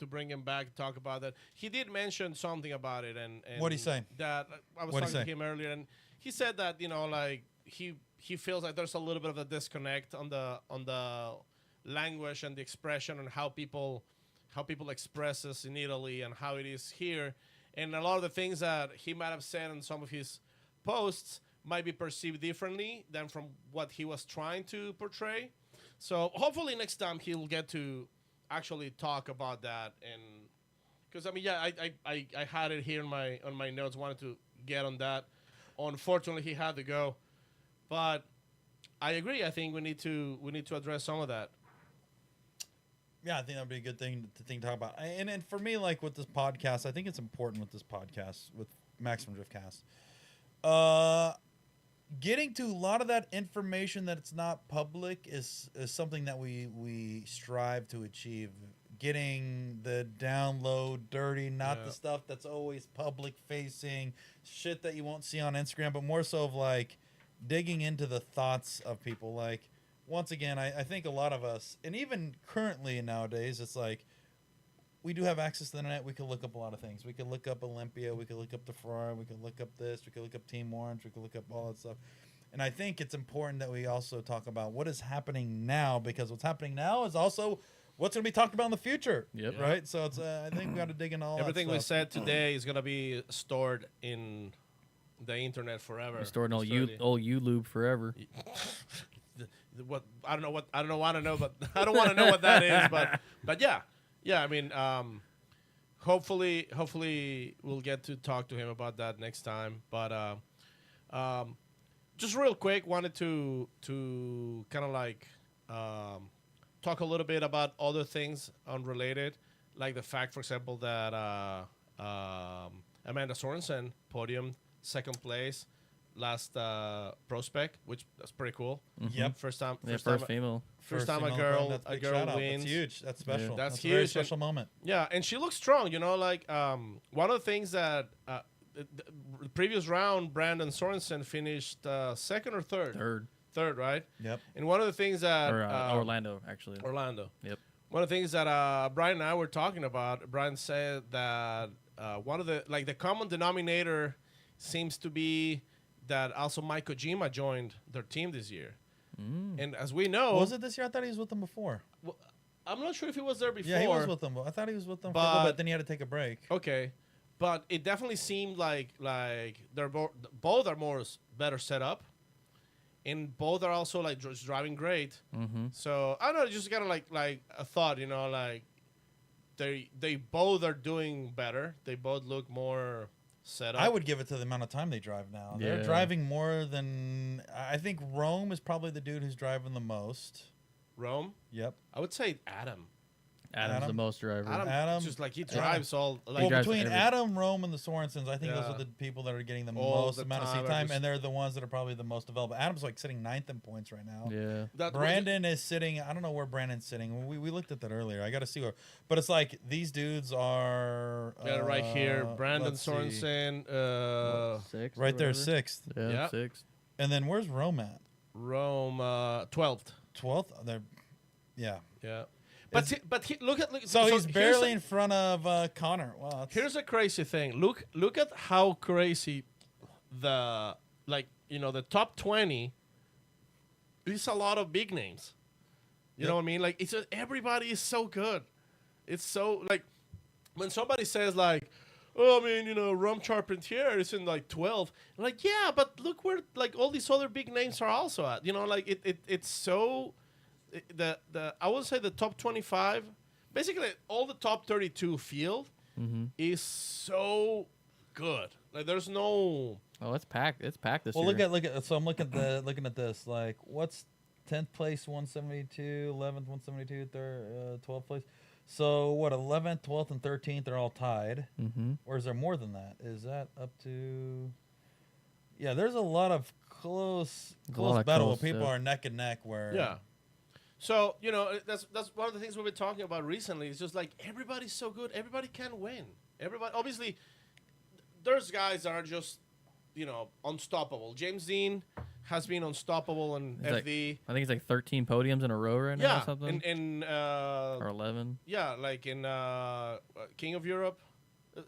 bring him back to talk about that. He did mention something about it, and What'd he say? That I was What'd he talking to say? him earlier, and he said that like he feels like there's a little bit of a disconnect on the language and the expression and how people express this in Italy and how it is here, and a lot of the things that he might have said in some of his posts might be perceived differently than from what he was trying to portray. So hopefully next time he'll get to actually talk about that, and because I had it here on my notes, wanted to get on that. Unfortunately, he had to go, but I agree. I think we need to address some of that. Yeah, I think that'd be a good thing to talk about. And for me, like with this podcast, I think it's important with this podcast with Maximum Driftcast. Getting to a lot of that information that it's not public is something that we strive to achieve. Getting the download dirty, not the stuff that's always public facing, shit that you won't see on Instagram, but more so of like digging into the thoughts of people. Like, once again, I think a lot of us, and even currently nowadays, it's like we do have access to the internet. We can look up a lot of things. We can look up Olympia. We can look up the Ferrari. We can look up this. We can look up Team Orange. We can look up all that stuff. And I think it's important that we also talk about what is happening now, because what's happening now is also what's going to be talked about in the future. Yep. Right? So it's I think we got to dig in all Everything that we stuff. said today is gonna be stored in the internet forever. We're storing old U-lube forever. What I don't know, but I don't want to know what that is. But yeah. I mean, hopefully we'll get to talk to him about that next time. But just real quick, wanted to kind of like talk a little bit about other things unrelated, like the fact, for example, that Amanda Sorensen podiumed second place last prospect, which that's pretty cool. Yep. First time Female. First time a female girl that's a big wins. shout-out. That's huge. That's special. Yeah. That's a very huge. special moment. Yeah, and she looks strong. Like one of the things that the previous round, Brandon Sorensen finished second or third. Third, right? Yep. And one of the things that Orlando, actually. Orlando. Yep. One of the things that Brian and I were talking about, Brian said that one of the common denominator seems to be that also Mike Kojima joined their team this year. And as we know, Was it this year? I thought he was with them before. well, I'm not sure if he was there before. Yeah, he was with them. I thought he was with them for a little bit. Then he had to take a break. Okay, but it definitely seemed like they're both are better set up, and both are also like just driving great. Mm-hmm. So I don't know, just kind of like a thought, like they both are doing better. They both look more set up. I would give it to the amount of time they drive now. They're Yeah. driving more than I think. Rome is probably the dude who's driving the most. Rome. Yep. I would say Adam. Adam's the Adam? most driver. Adam- just like he drives all like Well, drives between every- Adam, Rome, and the Sorensens, I think those Yeah. are the people that are getting the All most the amount of time, seat or time, just- and they're the ones that are probably the most developed. Adam's like sitting 9th in points right now. Yeah. that. Brandon is sitting. I don't know where Brandon's sitting. We looked at that earlier. I got to see where. But it's like these dudes are. Yeah, right here, Brandon let's see. Sorensen. Sixth. Right there, 6th. Yeah, Yep. 6th. And then where's Rome at? Rome 12th. 12th. They're, yeah. Yeah. But look at So he's here's barely a- in front of Connor. Wow. That's, Here's a crazy thing. Look at how crazy the the top 20 is a lot of big names. You know what I mean? Like it's just, everybody is so good. It's so like when somebody says like, "Oh, I mean, Rum Charpentier is in like 12." I'm like, yeah, but look where like all these other big names are also at. Like it's so I would say the top 25, basically all the top 32 field is so good. Like there's no. Oh, it's packed. It's packed this well, year. look at. So I'm looking at this. Like, what's 10th place 172, 11th 172, 12th place. So what? 11th, 12th, and 13th are all tied. Mm-hmm. Or is there more than that? Is that up to? Yeah, there's a lot of close lot battle of where close, people yeah. are neck and neck. Where Yeah. So that's one of the things we've been talking about recently. It's just like everybody's so good, everybody can win. Everybody, obviously, there's guys that are just unstoppable. James Dean has been unstoppable in He's like- FD. I think it's like 13 podiums in a row right now Yeah, or something. or 11. yeah, like in King of Europe.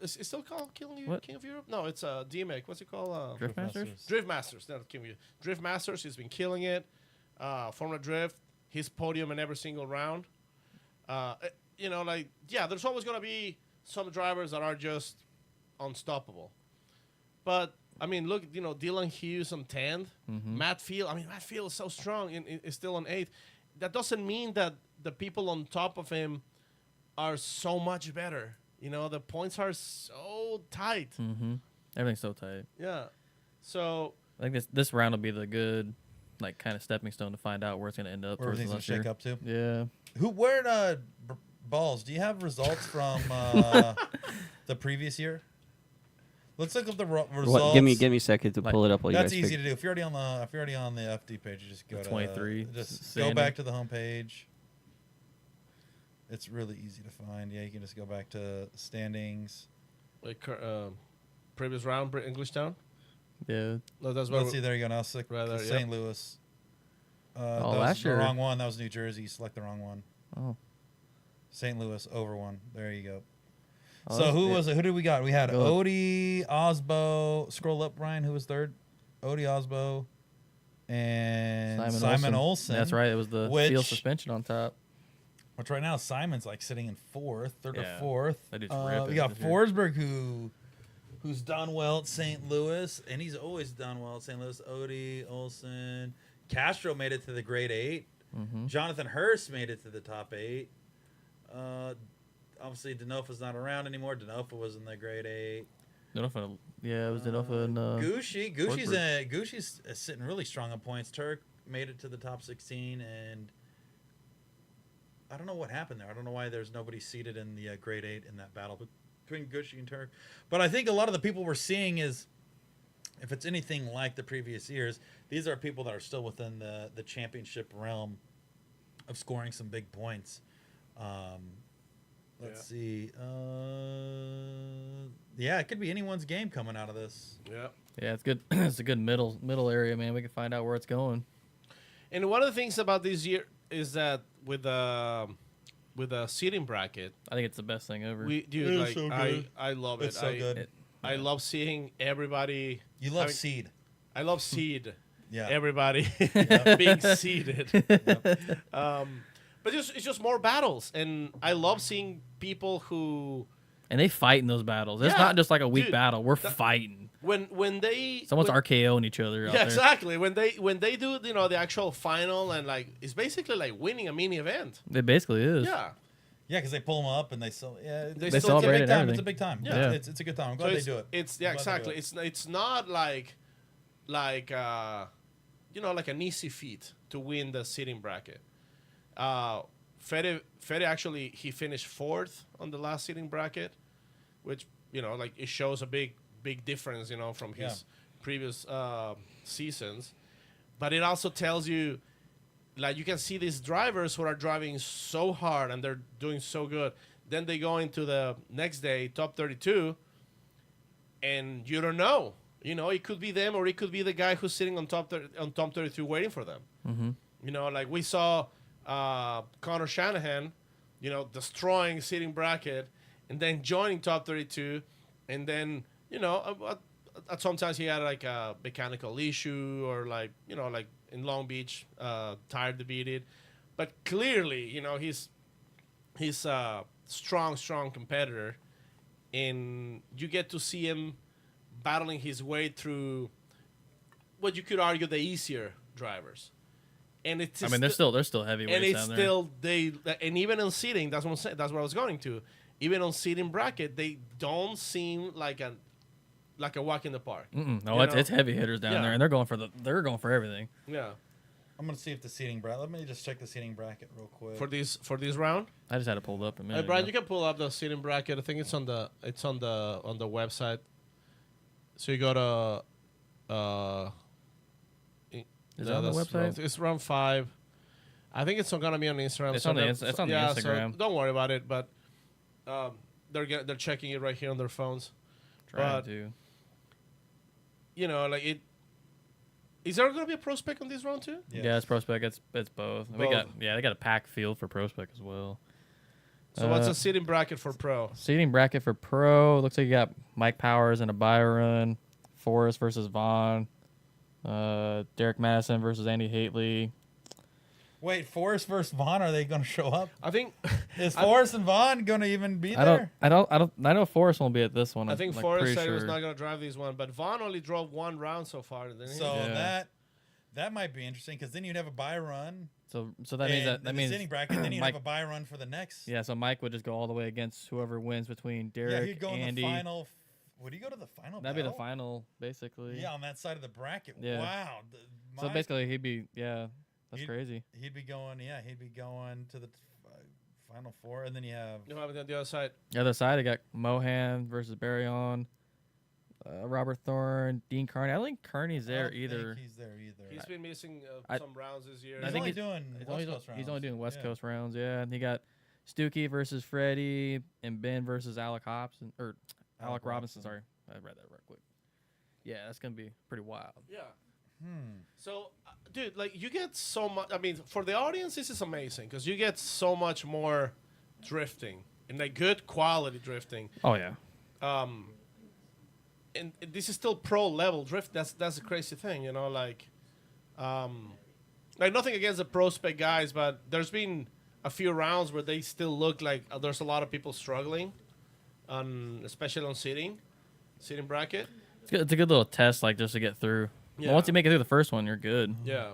It's still called What? King of Europe? No, it's DMX. What's it called? Drift Masters? Drift Masters, not King of Europe. Drift Masters. He's been killing it. Formula Drift. His podium in every single round. There's always going to be some drivers that are just unstoppable. But, I mean, look, Dylan Hughes on 10th. Mm-hmm. Matt Field. I mean, Matt Field is so strong and is still on 8th. That doesn't mean that the people on top of him are so much better. The points are so tight. Mm-hmm. Everything's so tight. Yeah. So, I think this round will be the good, like, kind of stepping stone to find out where it's going to end up. where towards the everything's gonna last shake year. up to. Yeah. Where balls? Do you have results from the previous year? Let's look up the results. What? Give me a second to Like, pull it up while you That's guys. easy to do. If you're already on the FD page, you just go to 23, Just go standing. back to the home page. It's really easy to find. Yeah, you can just go back to standings. like previous round, English Town. Yeah. No, that's what. Let's see. There you go. Now select Right there, St. Louis. That Oh, was last the year. wrong one. That was New Jersey. You select the wrong one. Oh. St. Louis over one. There you go. Oh, So that's- who yeah. was it? Who did we got? We had Go up. Odie, Osbo. Scroll up, Ryan. Who was third? Odie, Osbo, and Simon Olsen. That's right. It was the which- field suspension on top. Which right now Simon's like sitting in third Yeah, or fourth. that dude's ripping We got this year. Forsberg who's done well at St. Louis, and he's always done well at St. Louis. Odie, Olsen, Castro made it to the grade 8. Mm-hmm. Jonathan Hurst made it to the top 8. Obviously, Denofa's not around anymore. Denofa was in the grade 8. Denofa, yeah, it was Denofa and Gucci's sitting really strong on points. Turk made it to the top 16, and I don't know what happened there. I don't know why there's nobody seated in the grade 8 in that battle between Gucci and Turk. But I think a lot of the people we're seeing is, if it's anything like the previous years, these are people that are still within the championship realm of scoring some big points. Let's see. Yeah, it could be anyone's game coming out of this. Yeah. yeah, it's good. It's a good middle area, man. We can find out where it's going. And one of the things about this year is that with a seating bracket, I think it's the best thing ever. It's like so I good. love it. It's so good. I love seeing everybody. You love having- seed. I love seed. Yeah. Everybody being seeded. But it's just more battles, and I love seeing people who and they fight in those battles. It's Yeah, not just like a weak dude, battle. We're fighting. when they Someone's when, RKOing each other out yeah, there. exactly. When they do the actual final, and like it's basically like winning a mini event. It basically is. Yeah. Yeah, because they pull them up and they still They it's still a celebrate big it time. and It's a everything. big time. Yeah. It's a good time. I'm So glad they it's, do it. It's I'm glad they exactly. do it. It's not like like an easy feat to win the seating bracket. Fede actually he finished 4th on the last seating bracket, which like it shows a big difference from his previous seasons, but it also tells you like you can see these drivers who are driving so hard and they're doing so good. Then they go into the next day top 32, and you don't know. It could be them or it could be the guy who's sitting on top 32 waiting for them. Mm-hmm. Like we saw Connor Shanahan, destroying seating bracket and then joining top 32, and then at sometimes he had like a mechanical issue or like in Long Beach tire defeated, but clearly he's a strong competitor, and you get to see him battling his way through what you could argue the easier drivers. And it's I mean, they're still heavyweights and it's down there. still and even on seating, that's what I'm saying. That's what I was going to. Even on seating bracket, they don't seem like a walk in the park. Mm-mm. No, you it's know? heavy hitters down Yeah. there, and they're going for everything. Yeah. I'm gonna see if the seating bracket. Let me just check the seating bracket real quick. for this round. I just had it pulled up a Hey, minute Brian, ago. you can pull up the seating bracket. I think it's on the website. So you go to Is it on the website? It's round 5. I think it's gonna be on Instagram. It's so on the they're- it's on the yeah, Instagram. So don't worry about it. But they're checking it right here on their phones. Trying but- to. You know, like it. Is there gonna be a prospect on this round too? Yeah, it's prospect. It's both. We Both. got they got a packed field for prospect as well. So what's the seating bracket for pro? Seating bracket for pro? Looks like you got Mike Powers in a Byron, Forrest versus Vaughn, Derek Madison versus Andy Haley. Wait, Forrest versus Vaughn. Are they gonna show up? I think Is Forrest and Vaughn gonna even be I there? know Forrest won't be at this one. I think I'm, like, Forrest pretty said he was sure. not gonna drive these one, but Vaughn only drove one round so far. Didn't he? So Yeah. that might be interesting because then you'd have a buy run. So that means and that in means the seating bracket. Then you'd Mike- have a buy run for the next. yeah. So Mike would just go all the way against whoever wins between Yeah, Derek, he'd go in Andy. the final. Would he go to the final? That'd be the battle? final, basically. Yeah, on that side of the bracket. Yeah. Wow. So basically, he'd be That's He'd- crazy. He'd be going. Yeah, he'd be going to the final 4, and then you have. You have it on the other side. The other side, I got Mohan versus Barry on. Robert Thorne, Dean Carney. I don't think Kearney's I there don't think either. He's there either. He's been missing I- some rounds this year. I He's think only he's- doing He's West only, Coast rounds. he's only doing West Yeah. Coast rounds, yeah. And he got Stookie versus Freddie and Ben versus Alec Hobson or Alec Robinson. Robinson. Sorry, I read that real quick. Yeah, that's gonna be pretty wild. Yeah. Hmm. So, dude, like you get so much. I mean, for the audience, this is amazing because you get so much more drifting and like good quality drifting. Oh yeah. And this is still pro level drift. That's the crazy thing, you know. Like nothing against the pro spec guys, but there's been a few rounds where they still look like there's a lot of people struggling, especially on seating bracket. It's good. It's a good little test, like just to get through. Yeah. Well, once you make it through the first one, you're good. Yeah,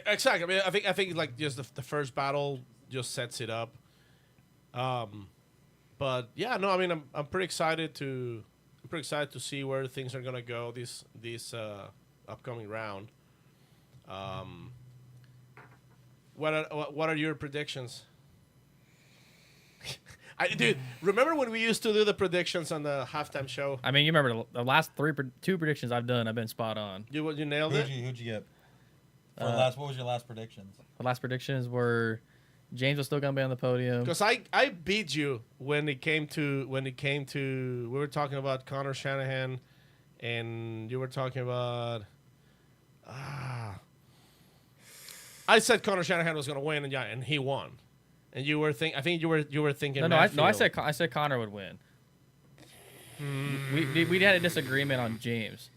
exactly. I mean, I think like just the first battle just sets it up. But yeah, no, I mean, I'm pretty excited to see where things are gonna go this upcoming round. What are your predictions? Dude, remember when we used to do the predictions on the halftime show? I mean, you remember the last two predictions I've done, I've been spot on. You nailed it. Who'd you get? For last, what was your last predictions? The last predictions were James was still gonna be on the podium. Because I beat you when it came to we were talking about Connor Shanahan, and you were talking about I said Connor Shanahan was gonna win, and he won, and you were you were thinking No, I Matfield. said Connor would win. We had a disagreement on James.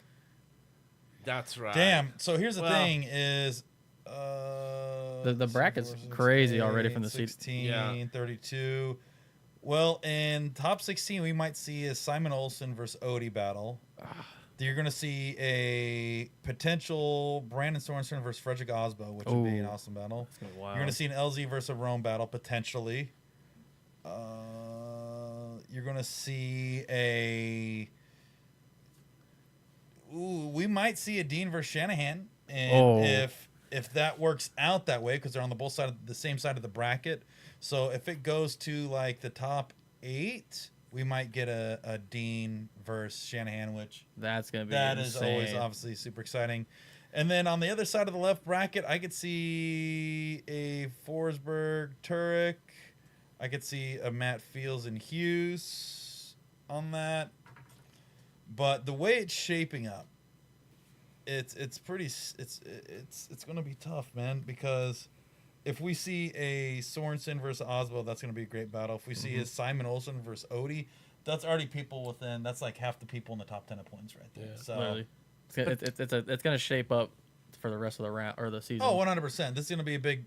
That's right. Damn. So here's the Well- thing: is The bracket's crazy already from the seed. 16, Yeah. 32. Well, in top 16, we might see a Simon Olsen versus Odie battle. You're going to see a potential Brandon Sorensen versus Frederick Osbo, which would be an Ooh. awesome battle. It's gonna be wild. You're going to see an LZ versus a Rome battle, potentially. You're going to see a... Ooh, we might see a Dean versus Shanahan. And if that works out that way, because they're on the same side of the bracket. So if it goes to like the top 8, we might get a Dean versus Shanahan, which That's gonna be that is always insane. obviously super exciting. And then on the other side of the left bracket, I could see a Forsberg Turek. I could see a Matt Fields and Hughes on that. But the way it's shaping up, it's going to be tough, man, because if we see a Sorensen versus Oswald, that's going to be a great battle. If we see a Simon Olsen versus Odie, that's already people within. That's like half the people in the top 10 of points right there. Yeah, So Literally. It's gonna shape up for the rest of the round or the season. Oh, 100%. This is going to be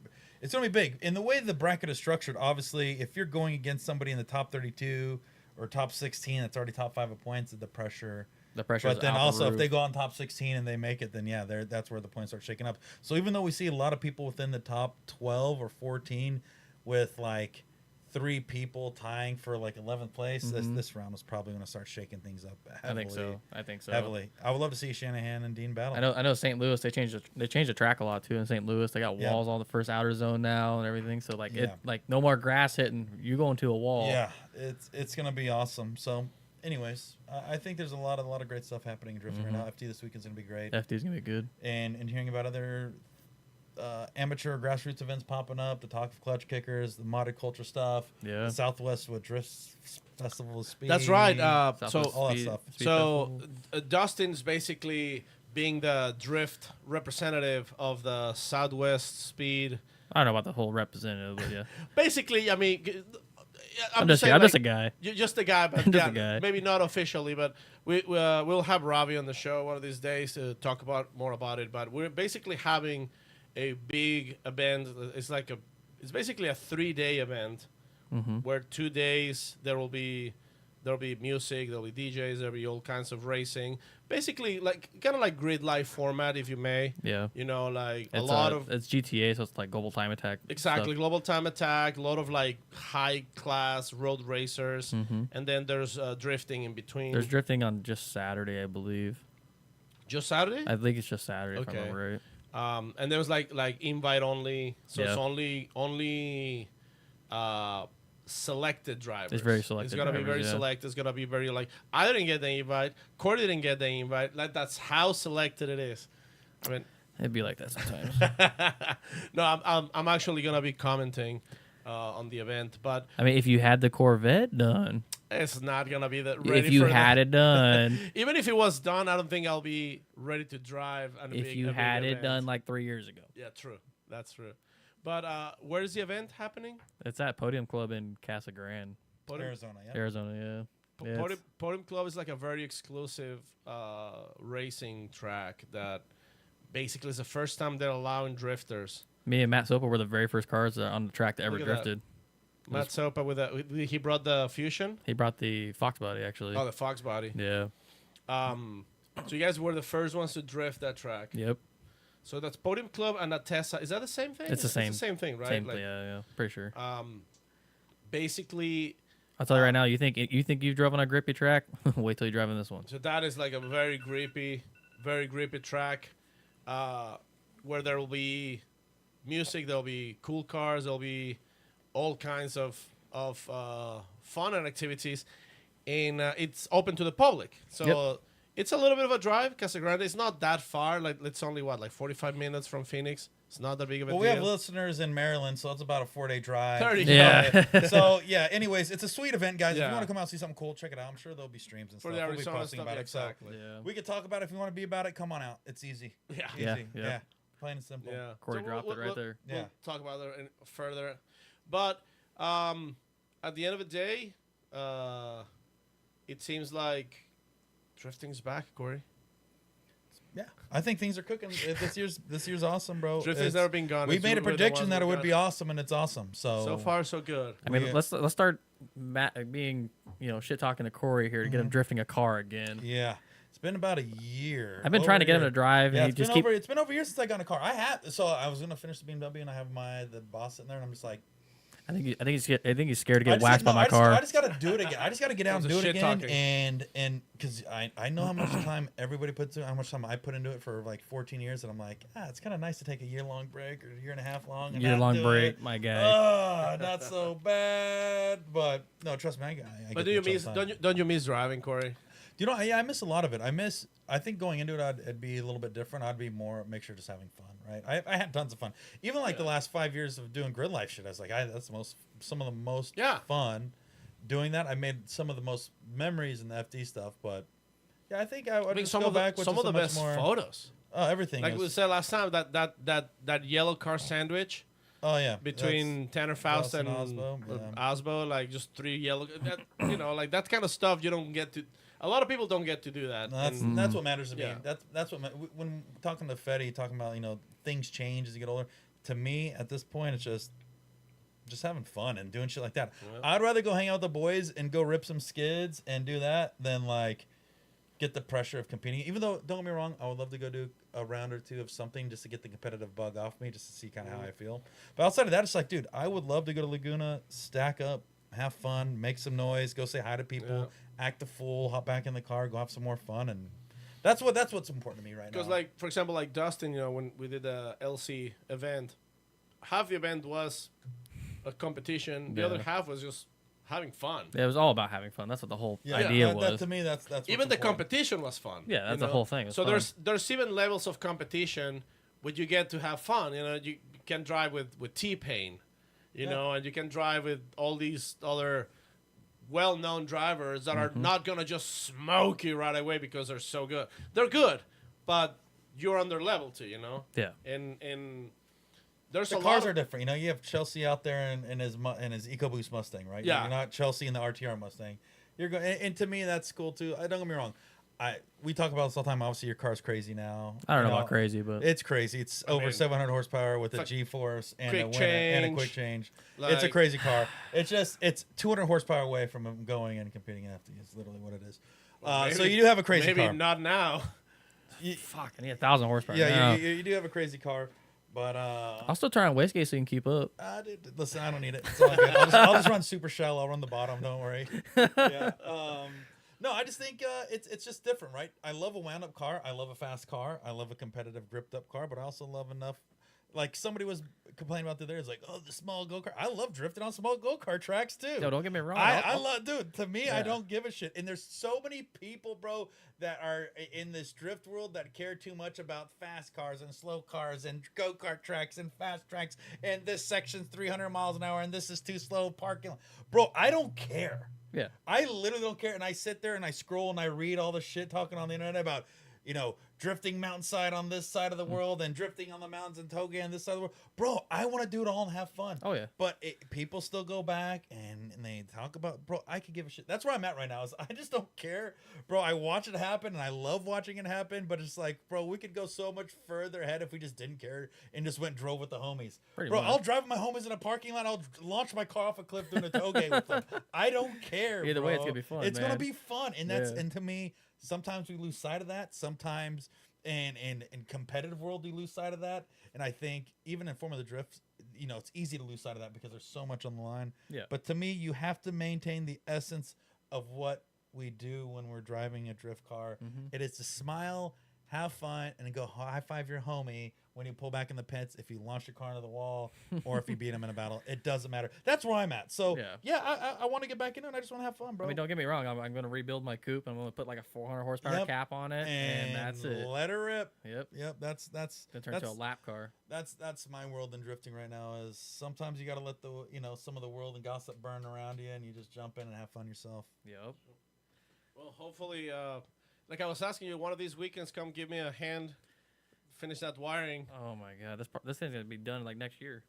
it's going to be big. In the way the bracket is structured, obviously, if you're going against somebody in the top 32 or top 16 that's already top 5 of points, the pressure. The pressure. But then also, if they go on top 16 and they make it, then yeah, that's where the points start shaking up. So even though we see a lot of people within the top 12 or 14 with like 3 people tying for like 11th place, this round was probably going to start shaking things up heavily. I think so. Heavily. I would love to see Shanahan and Dean battle. I know. St. Louis, they changed the track a lot too. In St. Louis, they got walls on the first outer zone now and everything. So like no more grass hitting. You go into a wall. Yeah, it's gonna be awesome. So, anyways, I think there's a lot of great stuff happening in drifting right now. FT this weekend's gonna be great. FT's gonna be good. And hearing about other amateur grassroots events popping up, the talk of clutch kickers, the modded culture stuff, the Southwest with Drift Festival of Speed. That's right. So all that stuff. So Dustin's basically being the drift representative of the Southwest Speed. I don't know about the whole representative, but yeah. Basically, I mean, I'm just a guy. You're just a guy, but Just a guy. maybe not officially, but we'll have Ravi on the show one of these days to talk more about it. But we're basically having a big event. It's basically a 3-day event where 2 days there'll be music, there'll be DJs, there'll be all kinds of racing. Basically, kind of like grid life format, if you may. Yeah. You know, like It's it's GTA, so it's like Global Time Attack. Exactly, stuff. Global Time Attack, a lot of like high class road racers, and then there's drifting in between. There's drifting on just Saturday, I believe. Just Saturday? I think it's just Saturday, if I remember right. And there was like invite only, so it's Yeah. only selected drivers. It's very selected It's gonna be drivers, very yeah. select. It's gonna be very like I didn't get the invite, Corey didn't get the invite. Like that's how selected it is. I mean, It'd be like that sometimes. no, I'm actually gonna be commenting on the event, but I mean, if you had the Corvette done, it's not gonna be that ready. if you for had it done, even if it was done, I don't think I'll be ready to drive. if you had it done like 3 years ago. Yeah, true. That's true. But where is the event happening? It's at Podium Club in Casa Grande, Arizona, yeah. Arizona. Yeah. Yeah, Podium Club is like a very exclusive racing track that basically is the first time they're allowing drifters. Me and Matt Sopa were the very first cars on the track that ever Look at that. drifted. Matt Sopa he brought the Fusion. He brought the Fox body, actually. Oh, the Fox body. Yeah. So you guys were the first ones to drift that track. Yep. So that's Podium Club and Atessa. Is that the same thing? It's the same. It's the same thing, right? Same, Like, yeah, pretty sure. basically, I'll tell you right now. You think you've driven on a grippy track? Wait till you drive on this one. so that is like a very grippy track, where there will be music, there'll be cool cars, there'll be all kinds of fun and activities, and it's open to the public. So Yep. it's a little bit of a drive. Casa Grande is not that far. Like it's only like 45 minutes from Phoenix. It's not that big of a Well, deal. we have listeners in Maryland, so it's about a 4-day drive. 30. Yeah. So, yeah, anyways, it's a sweet event, guys. If Yeah. you want to come out and see something cool, check it out. I'm sure there'll be streams and For stuff. the We'll be Arizona posting stuff, about yeah, it. So exactly. Yeah. we could talk about it if you want to be about it. Come on out. It's easy. Yeah. Easy. Yeah, Yeah. yeah. Plain and simple. Yeah. Corey dropped it right there. We'll Yeah. talk about it further. But at the end of the day, it seems like drifting's back, Corey. Yeah. I think things are cooking. This year's awesome, bro. Drifting's never been gone. We It's made a really the prediction ones that it we've would got. be awesome, and it's awesome. So far, so good. I mean, We- let's start being shit talking to Corey here to get him drifting a car again. Yeah. It's been about a year. I've been trying to get him to drive, Yeah, and he it's just been over a year since I got in a car. So I was gonna finish the BMW, and I have the boss sitting there, and I'm just like, I think he's scared to I get just waxed no, by my I just- car. I just gotta do it again. I just gotta get out and That do was it shit again, talking. and because I know how much time everybody puts in, how much time I put into it for like 14 years, and I'm like, it's kind of nice to take a year-long break or a year and a half long. And not Year-long do break, it. my guy. Not so bad, but no, trust me, I But get do you the miss? time. Don't you miss driving, Corey? You know, I miss a lot of it. I think going into it, it'd be a little bit different. I'd be make sure just having fun, right? I had tons of fun. Even like the last 5 years of doing grid life shit, I was like, that's some of the most fun doing that. I made some of the most memories in the FD stuff, but yeah, I think I would just go back with some of the much best more. photos. Oh, everything. Like we said last time, that yellow car sandwich Oh yeah, between Tanner Faust and Osbo, Osbo, like just 3 yellow. Like that kind of stuff you don't get to. A lot of people don't get to do that. That's what matters to me. Yeah. That's what when talking to Fetty, talking about things change as you get older. To me, at this point, it's just having fun and doing shit like that. Yeah. I'd rather go hang out with the boys and go rip some skids and do that than like get the pressure of competing. Even though, don't get me wrong, I would love to go do a round or two of something just to get the competitive bug off me, just to see kind of how I feel. But outside of that, it's like, dude, I would love to go to Laguna, stack up, have fun, make some noise, go say hi to people, act a fool, hop back in the car, go have some more fun, and that's what's important to me right now. Because, like, for example, like Dustin, when we did the LC event, half the event was a competition. The other half was just having fun. Yeah, it was all about having fun. That's what the whole idea was. To me, that's Even the competition was fun. Yeah, that's the whole thing. So there's even levels of competition where you get to have fun. You can drive with T-Pain, and you can drive with all these other well-known drivers that are not gonna just smoke you right away because they're so good. They're good, but you're on their level too. Yeah. And there's the a cars lot are different. You have Chelsea out there in his EcoBoost Mustang, right? Yeah. You're not Chelsea in the RTR Mustang. You're going, and to me that's cool too. Don't get me wrong. We talk about this all the time. Obviously, your car's crazy now. I don't know about crazy, but it's crazy. It's over 700 horsepower with a G-force and a quick change. It's a crazy car. It's 200 horsepower away from going and competing in FD. It's literally what it is. So you do have a crazy car. Maybe not now. Fuck, I need 1,000 horsepower. Yeah, you do have a crazy car. But I'll still try and wastegate so you can keep up. Listen, I don't need it. It's all good. I'll just run super shallow. I'll run the bottom. Don't worry. Yeah. No, I just think it's just different, right? I love a wound-up car. I love a fast car. I love a competitive, gripped-up car. But I also love enough. Like somebody was complaining about the other day. It's like, oh, the small go-kart. I love drifting on small go-kart tracks too. Yo, don't get me wrong. I love, dude. To me, I don't give a shit. And there's so many people, bro, that are in this drift world that care too much about fast cars and slow cars and go-kart tracks and fast tracks. And this section's 300 miles an hour and this is too slow parking. Bro, I don't care. Yeah. I literally don't care. And I sit there and I scroll and I read all the shit talking on the internet about, drifting mountainside on this side of the world and drifting on the mountains in Toga on this side of the world. Bro, I want to do it all and have fun. Oh, yeah. But people still go back and they talk about, bro, I could give a shit. That's where I'm at right now is I just don't care. Bro, I watch it happen and I love watching it happen, but it's like, bro, we could go so much further ahead if we just didn't care and just went and drove with the homies. Pretty Bro, much. I'll drive with my homies in a parking lot. I'll launch my car off a cliff doing a toge with them. I don't care, Either bro. way, it's going to be fun, It's man. going to be fun. And and to me, sometimes we lose sight of that. Sometimes in competitive world we lose sight of that. And I think even in Formula Drift, it's easy to lose sight of that because there's so much on the line. Yeah. But to me, you have to maintain the essence of what we do when we're driving a drift car. It is to smile, have fun, and go high five your homie when you pull back in the pits, if you launch your car into the wall, or if you beat him in a battle. It doesn't matter. That's where I'm at. So, I want to get back into it. I just want to have fun, bro. I mean, don't get me wrong. I'm going to rebuild my coupe. I'm going to put like a 400 horsepower cap on it, and that's it. Let her rip. Yep. That's Gonna turn into a lap car. That's my world in drifting right now. Is sometimes you got to let the some of the world and gossip burn around you, and you just jump in and have fun yourself. Yep. Well, hopefully, like I was asking you, one of these weekends, come give me a hand, finish that wiring. Oh my god, this thing's gonna be done like next year.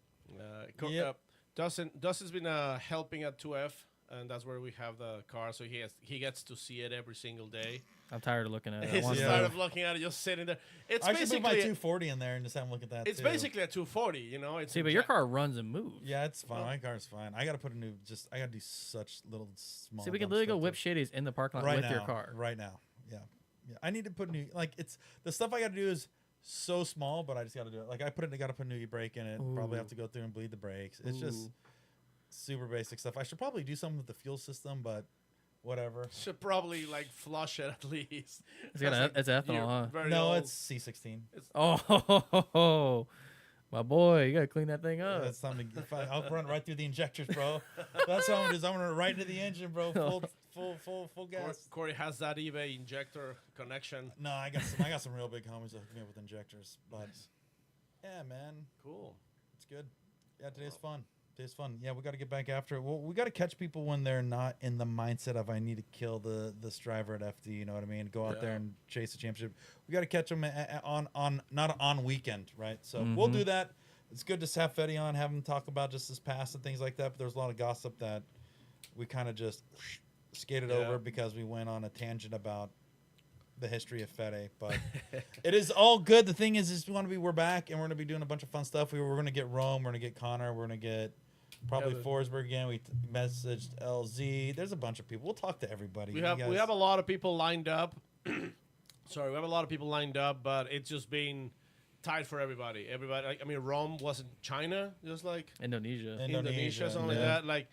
Dustin's been helping at 2F, and that's where we have the car, so he gets to see it every single day. I'm tired of looking at it. He's tired of looking at it, just sitting there. It's I should basically move my 240 in there and just have him look at that. It's too. basically a 240, It's See, but your car runs and moves. Yeah, it's fine. My car's fine. I got to put a new. I got to do such little small. See, we can dumb literally go stuff whip to- shitties in the parking lot right with now, your car. Right now, yeah. I need to put new. Like it's the stuff I got to do is so small, but I just got to do it. Like I got to put a new e-brake in it. Probably have to go through and bleed the brakes. It's just super basic stuff. I should probably do something with the fuel system, but whatever. Should probably like flush it at least. It's ethanol, huh? Very No, old. it's C16. Oh, my boy, you gotta clean that thing up. That's something. I'll run right through the injectors, bro. That's what I'm gonna do. Is I'm gonna run right into the engine, bro. Full gas. Corey has that eBay injector connection. No, I got some real big homies that hook me up with injectors. But yeah, man, Cool. it's good. Yeah, today's fun. Yeah, we got to get back after it. Well, we got to catch people when they're not in the mindset of I need to kill this driver at FD. You know what I mean? Go out there and chase the championship. We got to catch them on not on weekend, right? So we'll do that. It's good to have Fetty on, have him talk about just his past and things like that. But there's a lot of gossip that we kind of just skated over because we went on a tangent about the history of Fede, but it is all good. The thing is we're back and we're gonna be doing a bunch of fun stuff. We're gonna get Rome, we're gonna get Connor, we're gonna get probably Forsberg again. We messaged LZ. There's a bunch of people. We'll talk to everybody. We have a lot of people lined up. sorry, we have a lot of people lined up, but it's just been tight for everybody. Everybody, like, I mean, Rome wasn't China, just like Indonesia. Indonesia, something like that. Like,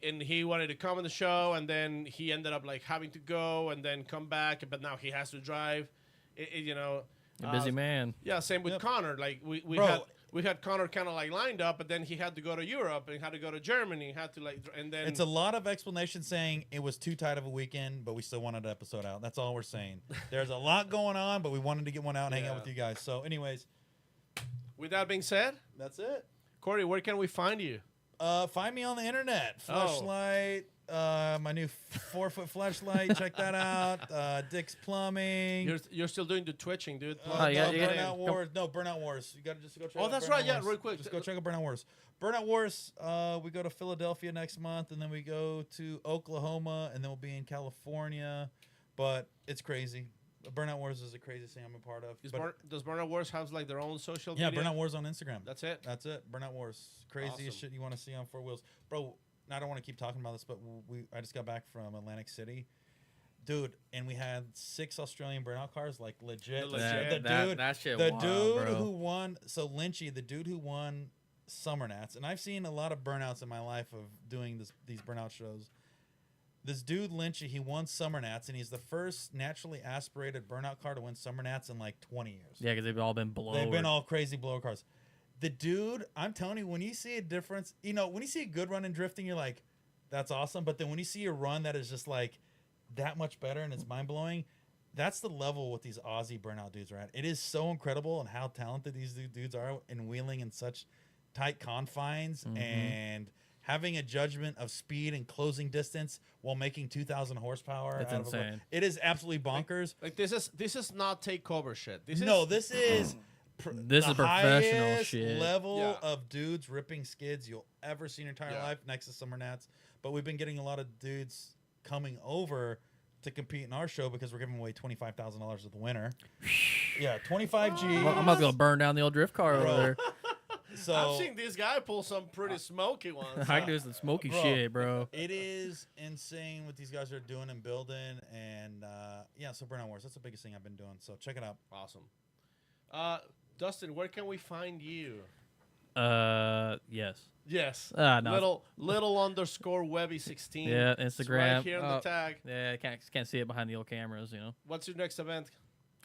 and he wanted to come on the show, and then he ended up like having to go and then come back, but now he has to drive. You know, A busy man. yeah. Same with Connor. Like Bro. we had Connor kind of like lined up, but then he had to go to Europe and had to go to Germany. Had to like, and then It's a lot of explanation saying it was too tight of a weekend, but we still wanted an episode out. That's all we're saying. There's a lot going on, but we wanted to get one out and hang out Yeah. with you guys. So, anyways, with that being said, that's it. Corey, where can we find you? Find me on the internet. Oh. Fleshlight. My new 4-foot fleshlight. Check that out. Dick's Plumbing. You're still doing the twitching, dude. Oh, you got- Burnout Wars. No, Burnout Wars. You got to just go check out Oh, that's Burnout right. Yeah, Wars. real quick. Just go check out Burnout Wars. Burnout Wars, we go to Philadelphia next month, and then we go to Oklahoma, and then we'll be in California. But it's crazy. Burnout Wars is a crazy thing I'm a part of. But- Does Burnout Wars have like their own social yeah, media? Burnout Wars on Instagram. That's it. That's it. Burnout Wars. Craziest Awesome. shit you want to see on 4 wheels. Bro, I don't want to keep talking about this, but I just got back from Atlantic City. Dude, and we had 6 Australian burnout cars, like legit. Legit. That shit the wild, dude bro. who won, so Lynchy, the dude who won Summer Nats, and I've seen a lot of burnouts in my life of doing these burnout shows. This dude Lynchy, he won Summer Nats, and he's the first naturally aspirated burnout car to win Summer Nats in like 20 years. Yeah, because they've all been blown. They've been all crazy blower cars. The dude, I'm telling you, when you see a difference, you know, when you see a good run in drifting, you're like, that's awesome. But then when you see a run that is just like that much better and it's mind blowing, that's the level what these Aussie burnout dudes are at. It is so incredible and how talented these dudes are in wheeling in such tight confines and having a judgment of speed and closing distance while making 2,000 horsepower. That's out of a car. insane. It is absolutely bonkers. Like this is not takeover shit. This This is This the is professional highest shit. level Yeah. of dudes ripping skids you'll ever see in your entire Yeah. life next to Summer Nats. But we've been getting a lot of dudes coming over to compete in our show because we're giving away $25,000 to the winner. Yeah, 25 G. I'm about to go burn down the old drift car over Bro. there. So I've seen this guy pull some pretty smoky ones. I can do some smoky Bro. shit, bro. it is insane what these guys are doing and building. And yeah, so Burnout Wars, that's the biggest thing I've been doing. So check it out. Awesome. Dustin, where can we find you? Yes. Yes. No. Little underscore Webby16. Yeah, It's Instagram. right here in the tag. Yeah, I can't see it behind the old cameras, you know. What's your next event?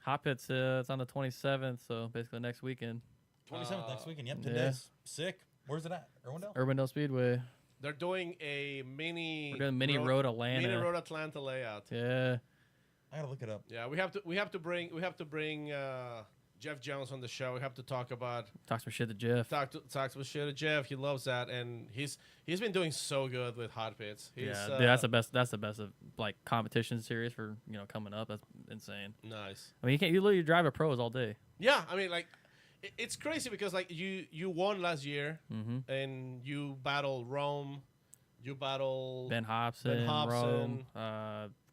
Hot Pits, it's on the 27th, so basically next weekend. 27th next weekend. Yep, 10 yeah. days. Sick. Where's it at? Irwindale? Urbandale Speedway. They're doing a mini. We're doing mini road Atlanta. Mini road Atlanta layout. Yeah. I gotta look it up. Yeah, we have to bring Jeff Jones on the show. We have to talk about Talk some shit to Jeff. talk some shit to Jeff. He loves that, and he's been doing so good with hot pits. He's, Yeah, dude, that's the best. That's the best of like competition series for coming up. That's insane. nice. I mean, you literally drive a pros all day. Yeah, I mean, like, it's crazy because like you won last year, Mm-hmm. and you battled Rome, you battled Ben Hobson, Rome,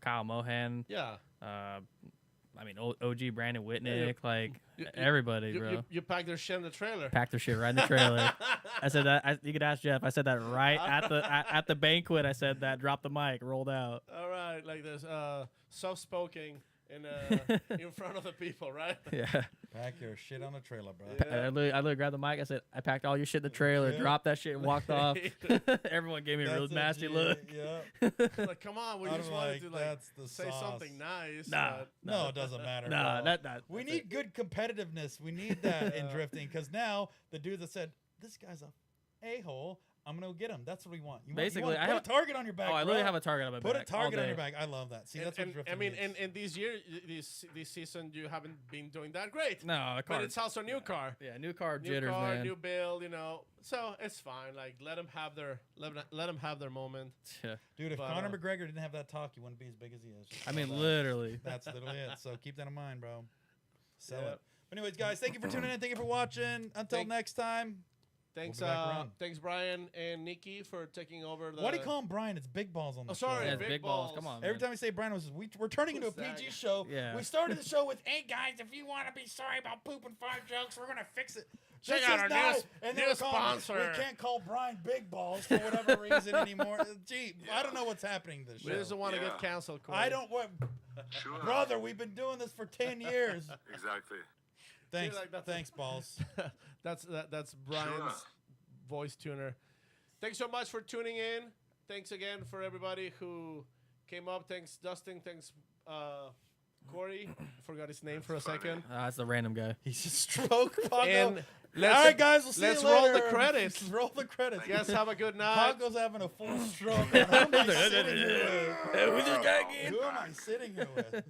Kyle Mohan. Yeah, I mean, OG Brandon Whitnick, like you- everybody, bro. you packed their shit in the trailer. Packed their shit right in the trailer. I said that. You could ask Jeff. I said that right at the at the banquet. I said that. Dropped the mic. Rolled out. All right, like this soft spoken in front of the people, right? Yeah. Pack your shit on a trailer, bro. Yeah. I literally grabbed the mic. I said, I packed all your shit in the trailer. Yeah. Dropped that shit and walked off. Everyone gave me a real That's nasty G, look. Yeah. Like, come on, we I'm just wanted like, to like that's the say sauce. something nice. Nah. but- No, it doesn't matter. Nah, bro. that We that's need it. good competitiveness. We need that in drifting because now the dude that said this guy's a hole, I'm gonna go get him. That's what we want. Basically, I put have- a target on your back. Oh, I bro. literally have a target on my Put back. a target all on your day. back. I love that. See, that's what drifting I mean, needs. and this year, this season, you haven't been doing that great. No, the car. But it's also a new car. Yeah, new car New jitters, car, man. new build, so it's fine. Like let them have their moment. Yeah. Dude, if but, Conor uh, McGregor didn't have that talk, he wouldn't be as big as he is. Just I mean, know that. literally. That's literally it. So keep that in mind, bro. Sell Yeah. it. But anyways, guys, thank you for tuning in. Thank you for watching. Until Thank- next time, Thanks, We'll be back around. thanks, Brian and Nikki, for taking over the. Why do you call him Brian? It's Big Balls on the Oh, show. sorry, Yeah, big, big balls. Come on, Every man. time we say Brian, we're turning into a Who's that PG guy? show. Yeah. We started the show with, "Hey guys, if you want to be sorry about poop and fart jokes, we're gonna fix it." Check This out is our now- new- and new then we're calling- sponsor. We can't call Brian Big Balls for whatever reason anymore. Gee, I don't know what's happening this We show. doesn't want to Yeah. get canceled, Corey. I don't what, Sure. brother. We've been doing this for 10 years. Exactly. Thanks, like that's- thanks, balls. That's Brian's voice tuner. Thanks so much for tuning in. Thanks again for everybody who came up. Thanks, Dustin. Thanks, Corey. Forgot his name for a second. That's the random guy. He's just stroke. Pago. And All right, guys. We'll see let's you later. roll the credits. Let's roll the credits. Guys, have a good night. Pago's having a full stroke. Who am I sitting here with? Who's this guy again? Who am I sitting here with?